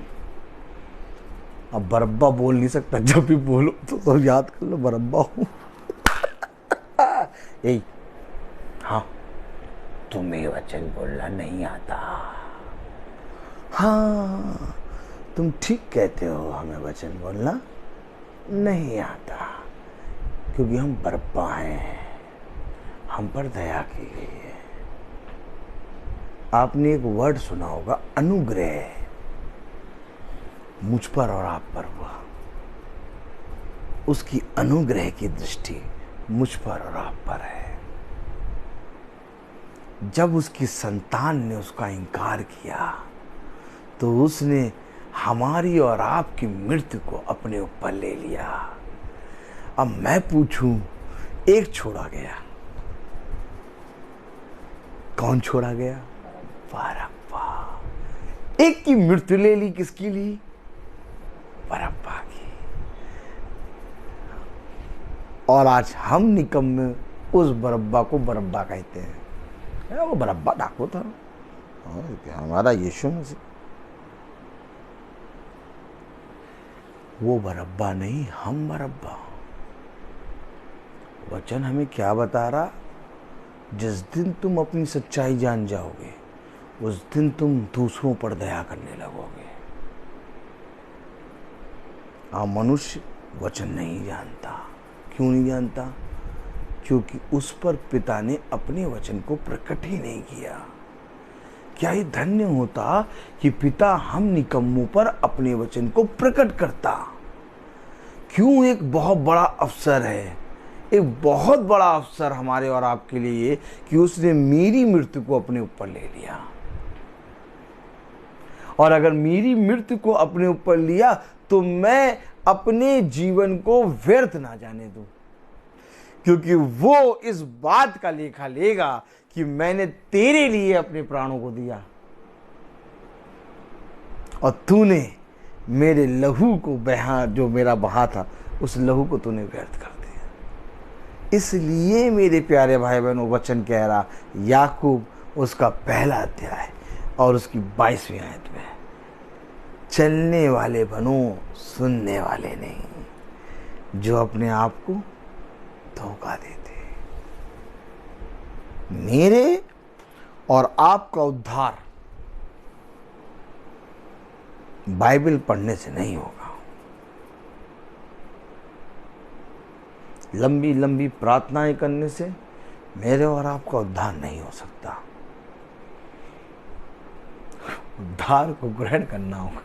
अब बरअब्बा बोल नहीं सकता, जब भी बोलो तो याद कर लो बरअब्बा हूं। यही, हाँ, तुम्हें वचन बोलना नहीं आता। हाँ, तुम ठीक कहते हो, हमें वचन बोलना नहीं आता, क्योंकि हम बरअब्बा हैं, हम पर दया की गई है। आपने एक वर्ड सुना होगा, अनुग्रह, मुझ पर और आप पर हुआ। उसकी अनुग्रह की दृष्टि मुझ पर और आप पर है। जब उसकी संतान ने उसका इनकार किया तो उसने हमारी और आपकी मृत्यु को अपने ऊपर ले लिया। अब मैं पूछूं, एक छोड़ा गया, कौन छोड़ा गया? बरअब्बा। एक की मृत्यु ले ली, किसकी ली? बरअब्बा की। और आज हम निकम्मे उस बरअब्बा को बरअब्बा कहते हैं। वो बरअब्बा डाकू था, हमारा यीशु मसीह वो बरअब्बा नहीं, हम बरअब्बा। वचन हमें क्या बता रहा? जिस दिन तुम अपनी सच्चाई जान जाओगे उस दिन तुम दूसरों पर दया करने लगोगे। मनुष्य वचन नहीं जानता। क्यों नहीं जानता? क्योंकि उस पर पिता ने अपने वचन को प्रकट ही नहीं किया। क्या ही धन्य होता कि पिता हम निकम्मों पर अपने वचन को प्रकट करता। क्यों एक बहुत बड़ा अवसर है, एक बहुत बड़ा अवसर हमारे और आपके लिए कि उसने मेरी मृत्यु को अपने ऊपर ले लिया। और अगर मेरी मृत्यु को अपने ऊपर लिया तो मैं अपने जीवन को व्यर्थ ना जाने दूं, क्योंकि वो इस बात का लेखा लेगा कि मैंने तेरे लिए अपने प्राणों को दिया और तूने मेरे लहू को बहा, जो मेरा बहा था, उस लहू को तूने व्यर्थ कर दिया। इसलिए मेरे प्यारे भाई बहनों, वचन कह रहा याकूब उसका पहला अध्याय और उसकी 22वीं आयत में, चलने वाले बनो, सुनने वाले नहीं, जो अपने आप को धोखा देते। मेरे और आपका उद्धार बाइबल पढ़ने से नहीं होगा, लंबी लंबी प्रार्थनाएं करने से मेरे और आपका उद्धार नहीं हो सकता। उद्धार को ग्रहण करना होगा।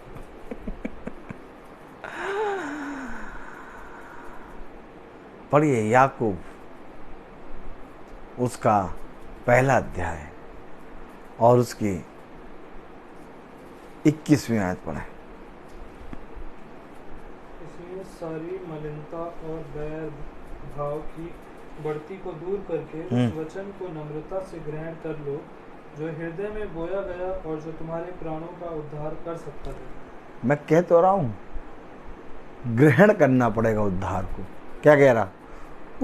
पढ़िए याकूब उसका पहला अध्याय और उसकी 21वीं आयत पढ़े। इसमें सारी मलिनता और बैर भाव की बढ़ती को दूर करके उस वचन को नम्रता से ग्रहण कर लो, जो हृदय में बोया गया और जो तुम्हारे प्राणों का उद्धार कर सकता है। मैं कह तो रहा हूं, ग्रहण करना पड़ेगा उद्धार को। क्या कह रहा?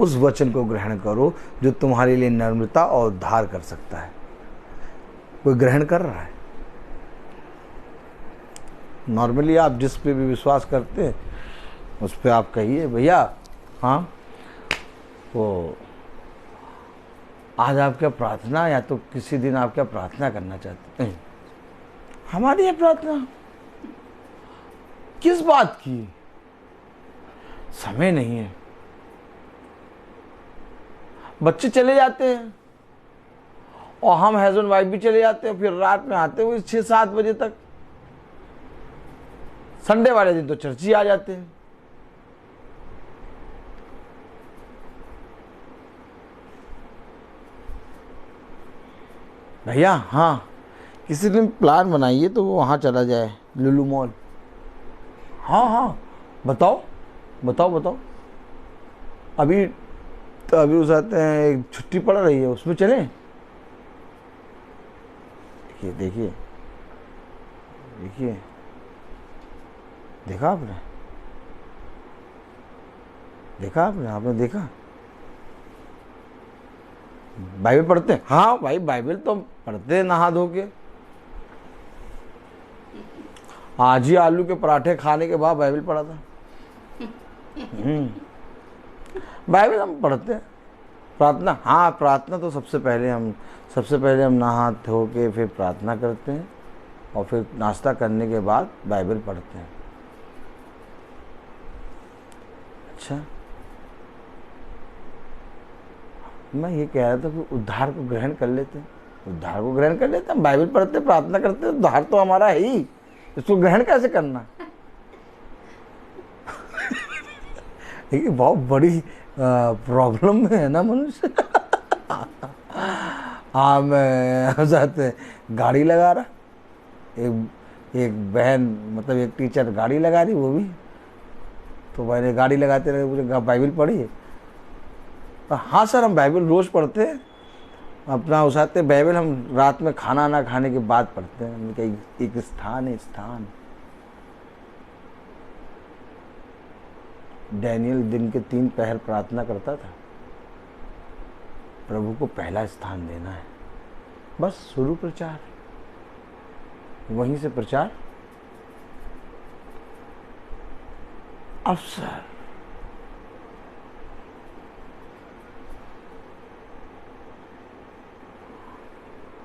उस वचन को ग्रहण करो जो तुम्हारे लिए नम्रता और उद्धार कर सकता है। कोई ग्रहण कर रहा है? नॉर्मली आप जिस पे भी विश्वास करते हैं उस पे आप कहिए, भैया हाँ वो आज आप क्या प्रार्थना, या तो किसी दिन आप क्या प्रार्थना करना चाहते हैं? हमारी ये प्रार्थना किस बात की? समय नहीं है, बच्चे चले जाते हैं और हम हस्बैंड वाइफ भी चले जाते हैं, फिर रात में आते हुए 6-7 बजे तक। संडे वाले दिन तो चर्च ही आ जाते हैं। भैया हाँ किसी दिन प्लान बनाइए तो वो वहाँ चला जाए, लुलु मॉल। हाँ हाँ बताओ बताओ बताओ। अभी तो अभी उस आते हैं, एक छुट्टी पड़ रही है, उसमें चलें। देखिए देखिए देखिए, देखा आपने? देखा आपने? आपने देखा? बाइबल पढ़ते हैं? हाँ भाई बाइबल तो पढ़ते हैं नहा धो के। आज ही आलू के पराठे खाने के बाद बाइबल पढ़ा था। बाइबल हम पढ़ते हैं। प्रार्थना, हाँ प्रार्थना तो सबसे पहले हम नहा धो के फिर प्रार्थना करते हैं और फिर नाश्ता करने के बाद बाइबल पढ़ते हैं। अच्छा, मैं ये कह रहा था कि उद्धार को ग्रहण कर लेते हैं। उद्धार को ग्रहण कर लेते हैं, बाइबल पढ़ते प्रार्थना करते हैं, उद्धार तो हमारा है ही, इसको ग्रहण कैसे करना? ये बहुत बड़ी प्रॉब्लम में है ना मनुष्य। हाँ मैं जाते गाड़ी लगा रहा, एक बहन मतलब एक टीचर गाड़ी लगा रही, वो भी तो मैंने गाड़ी लगाते रहे मुझे बाइबल पढ़ी है। हाँ सर हम बाइबल रोज़ पढ़ते हैं, अपना उसाते बाइबल हम रात में खाना ना खाने के बाद पढ़ते हैं। मैंने कहा एक स्थान है, स्थान। डैनियल दिन के 3 पहर प्रार्थना करता था, प्रभु को पहला स्थान देना है। बस शुरू प्रचार, वहीं से प्रचार अवसर।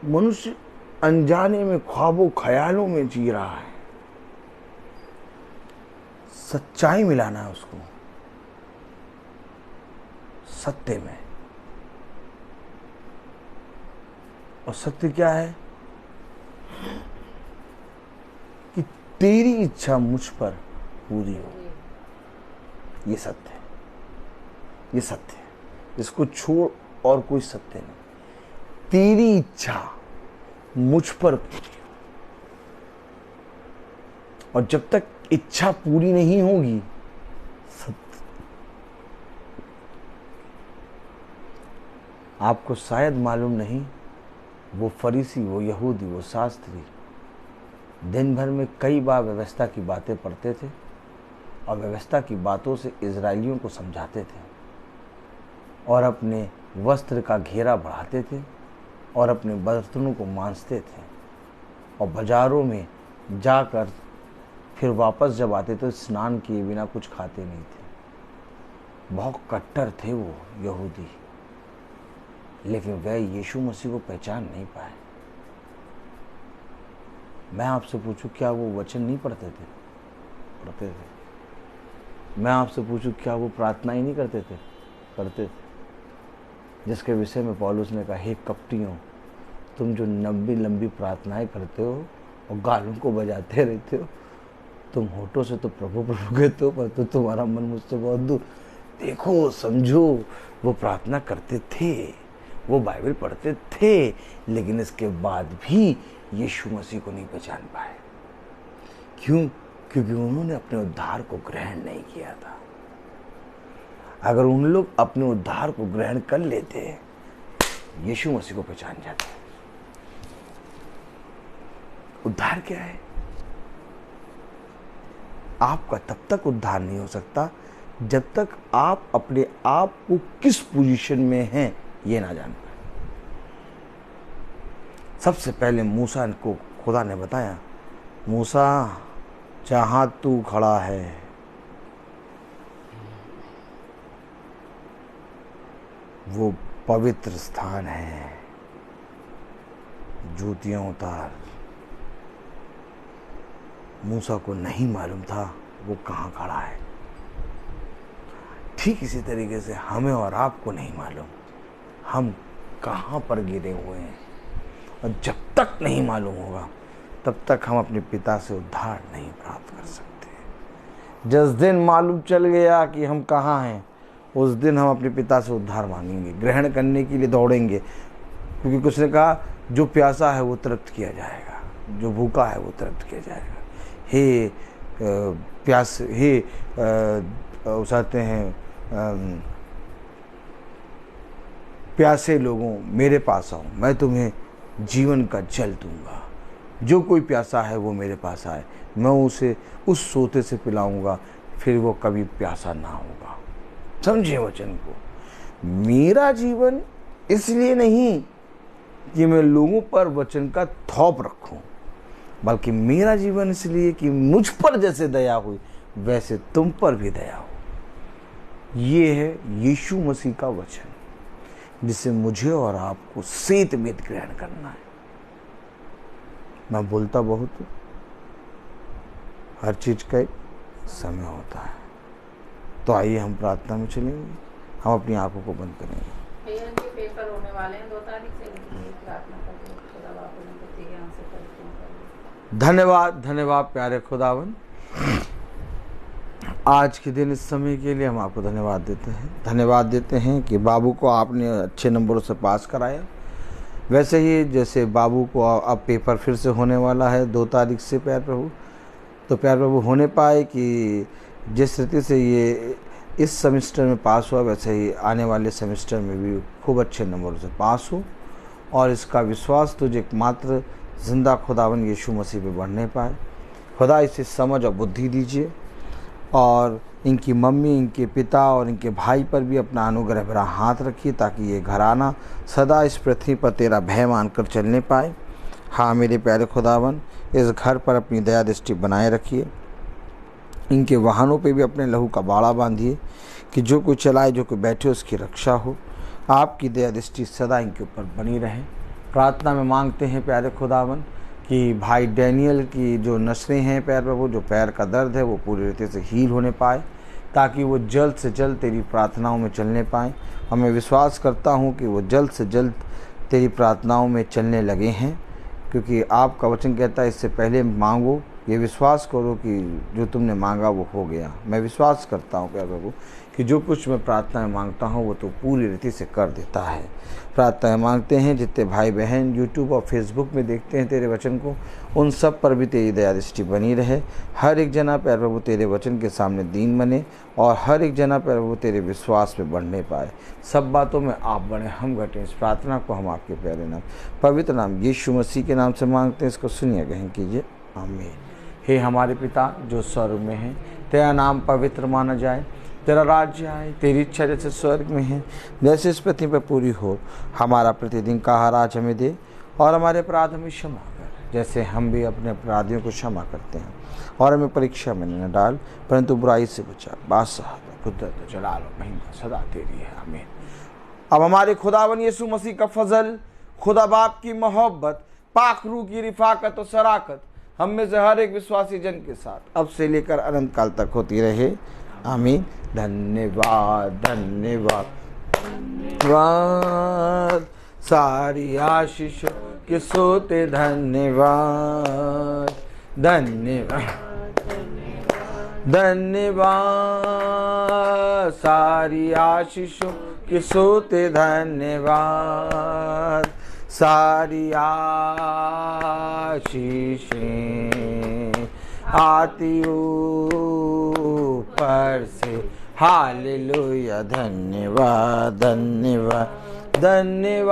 मनुष्य अनजाने में ख्वाबों ख्यालों में जी रहा है। सच्चाई मिलाना है उसको सत्य में, और सत्य क्या है कि तेरी इच्छा मुझ पर पूरी हो। ये सत्य है, ये सत्य है, इसको छोड़ और कोई सत्य नहीं। तेरी इच्छा मुझ पर पूरी हो, और जब तक इच्छा पूरी नहीं होगी सत्य। आपको शायद मालूम नहीं, वो फरीसी, वो यहूदी, वो शास्त्री दिन भर में कई बार व्यवस्था की बातें पढ़ते थे और व्यवस्था की बातों से इजरायलियों को समझाते थे और अपने वस्त्र का घेरा बढ़ाते थे और अपने बर्तनों को मांजते थे और बाजारों में जाकर फिर वापस जब आते तो स्नान किए बिना कुछ खाते नहीं थे। बहुत कट्टर थे वो यहूदी, लेकिन वह यीशु मसीह को पहचान नहीं पाए। मैं आपसे पूछूं, क्या वो वचन नहीं पढ़ते थे? पढ़ते थे। मैं आपसे पूछूं, क्या वो प्रार्थना ही नहीं करते थे? करते थे। जिसके विषय में पौलुस ने कहा, हे कपटियों, तुम जो लंबी लंबी प्रार्थनाएं करते हो और गालों को बजाते रहते हो, तुम होठों से तो प्रभु प्रभु कहते हो, पर तो तुम्हारा मन मुझसे बहुत दूर। देखो, समझो, वो प्रार्थना करते थे, वो बाइबल पढ़ते थे, लेकिन इसके बाद भी यीशु मसीह को नहीं पहचान पाए। क्यों? क्योंकि उन्होंने अपने उद्धार को ग्रहण नहीं किया था। अगर उन लोग अपने उद्धार को ग्रहण कर लेते, यीशु मसीह को पहचान जाते। उद्धार क्या है? आपका तब तक उद्धार नहीं हो सकता जब तक आप अपने आप को किस पोजीशन में हैं ये ना जान पाए। सबसे पहले मूसा को खुदा ने बताया, मूसा, जहां तू खड़ा है वो पवित्र स्थान है, जूतियां उतार। मूसा को नहीं मालूम था वो कहाँ खड़ा है। ठीक इसी तरीके से हमें और आपको नहीं मालूम हम कहाँ पर गिरे हुए हैं, और जब तक नहीं मालूम होगा तब तक हम अपने पिता से उद्धार नहीं प्राप्त कर सकते। जिस दिन मालूम चल गया कि हम कहाँ हैं, उस दिन हम अपने पिता से उद्धार मांगेंगे, ग्रहण करने के लिए दौड़ेंगे, क्योंकि उसने कहा जो प्यासा है वो तृप्त किया जाएगा, जो भूखा है वो तृप्त किया जाएगा। हे प्यास, हे उसाते हैं प्यासे लोगों, मेरे पास आओ, मैं तुम्हें जीवन का जल दूंगा। जो कोई प्यासा है वो मेरे पास आए, मैं उसे उस सोते से पिलाऊंगा, फिर वो कभी प्यासा ना होगा। समझे वचन को? मेरा जीवन इसलिए नहीं कि मैं लोगों पर वचन का थौप रखूं, बल्कि मेरा जीवन इसलिए कि मुझ पर जैसे दया हुई वैसे तुम पर भी दया हो। ये है यीशु मसीह का वचन, जिसे मुझे और आपको सेत में ग्रहण करना है। मैं बोलता बहुत हूं, हर चीज का एक समय होता है। तो आइए हम प्रार्थना में चलेंगे, हम अपनी आंखों को बंद करेंगे। भैया जी पेपर होने वाले हैं 2 तारीख से, प्रार्थना करते हैं खुदा बाप ने बुद्धि ज्ञान से परिपूर्ण कर दे। धन्यवाद, धन्यवाद प्यारे खुदावन, आज के दिन इस समय के लिए हम आपको धन्यवाद देते हैं। धन्यवाद देते हैं कि बाबू को आपने अच्छे नंबरों से पास कराया। वैसे ही जैसे बाबू को अब पेपर फिर से होने वाला है 2 तारीख से प्यार प्रभु, तो प्यार प्रभु होने पाए कि जिस रीति से ये इस सेमेस्टर में पास हुआ, वैसे ही आने वाले सेमेस्टर में भी खूब अच्छे नंबरों से पास हो, और इसका विश्वास तुझे एकमात्र जिंदा खुदावन यीशु मसीह पे बढ़ने पाए। खुदा इसे समझ और बुद्धि दीजिए, और इनकी मम्मी, इनके पिता और इनके भाई पर भी अपना अनुग्रह भरा हाथ रखिए, ताकि ये घराना सदा इस पृथ्वी पर तेरा भय मानकर चलने पाए। हाँ मेरे प्यारे खुदावन, इस घर पर अपनी दया दृष्टि बनाए रखिए। इनके वाहनों पे भी अपने लहू का बाड़ा बांधिए, कि जो कोई चलाए, जो कोई बैठे, उसकी रक्षा हो। आपकी दया दृष्टि सदा इनके ऊपर बनी रहे। प्रार्थना में मांगते हैं प्यारे खुदावन कि भाई डैनियल की जो नसरें हैं प्यारे प्रभु, जो पैर का दर्द है, वो पूरी रीति से हील होने पाए, ताकि वो जल्द से जल्द तेरी प्रार्थनाओं में चलने पाएँ। और मैं विश्वास करता हूँ कि वो जल्द से जल्द तेरी प्रार्थनाओं में चलने लगे हैं, क्योंकि आपका वचन कहता है इससे पहले मांगो, ये विश्वास करो कि जो तुमने मांगा वो हो गया। मैं विश्वास करता हूँ प्यारे प्रभु कि जो कुछ मैं प्रार्थना में मांगता हूँ वो तो पूरी रीति से कर देता है। प्रार्थना में मांगते हैं जितने भाई बहन यूट्यूब और फेसबुक में देखते हैं तेरे वचन को, उन सब पर भी तेरी दया दृष्टि बनी रहे। हर एक जना प्यारे प्रभु तेरे वचन के सामने दीन बने और हर एक जना प्यारे प्रभु तेरे विश्वास में बढ़ने पाए। सब बातों में आप बढ़े, हम घटें। इस प्रार्थना को हम आपके प्यारे नाम पवित्र नाम यीशु मसीह के नाम से मांगते हैं, इसको सुनिए ग्रहण कीजिए, आमीन। हे हमारे पिता जो स्वर्ग में है, तेरा नाम पवित्र माना जाए, तेरा राज्य आए, तेरी इच्छा जैसे स्वर्ग में है जैसे इस पृथ्वी पर पूरी हो। हमारा प्रतिदिन का आहार आज हमें दे और हमारे अपराध हमें क्षमा कर जैसे हम भी अपने अपराधियों को क्षमा करते हैं, और हमें परीक्षा में न डाल परंतु बुराई से बचा। बादशाह कुदरत जलाल और महिमा सदा तेरी है, आमीन। अब हमारे खुदावन यीशु मसीह का फजल, खुदा बाप की मोहब्बत, पाक रूह की रिफाकत और शराकत हम में से हर एक विश्वासी जन के साथ अब से लेकर अनंत काल तक होती रहे, आमीन। धन्यवाद धन्यवाद धन्यवाद, सारी आशीषों के सोते धन्यवाद धन्यवाद धन्यवाद, सारी आशीषों के सोते धन्यवाद, सारी आशीषें आती ऊपर से, हालेलुया। धन्यवाद धन्यवाद धन्यवाद,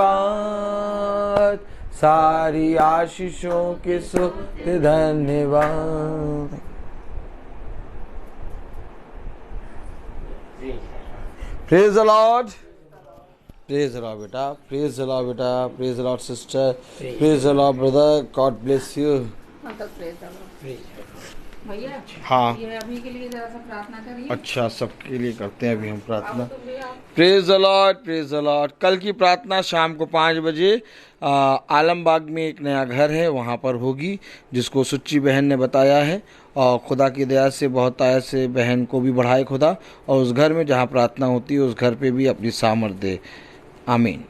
सारी आशीषों के सोते धन्यवाद। Praise the Lord, praise the Lord बेटा, प्रेज द लॉर्ड बेटा, praise the Lord sister, praise the Lord brother, God bless you. भैया हाँ, ये अभी के लिए जरा सा प्रार्थना करिए। अच्छा, सबके लिए करते हैं अभी हम प्रार्थना। Praise the Lord, praise the Lord. कल की प्रार्थना शाम को 5 बजे आलमबाग में एक नया घर है वहाँ पर होगी, जिसको सुच्ची बहन ने बताया है, और खुदा की दया से बहुत आया से बहन को भी बढ़ाए खुदा, और उस घर में जहाँ प्रार्थना होती है उस घर पे भी अपनी सामर्थ दे, आमीन।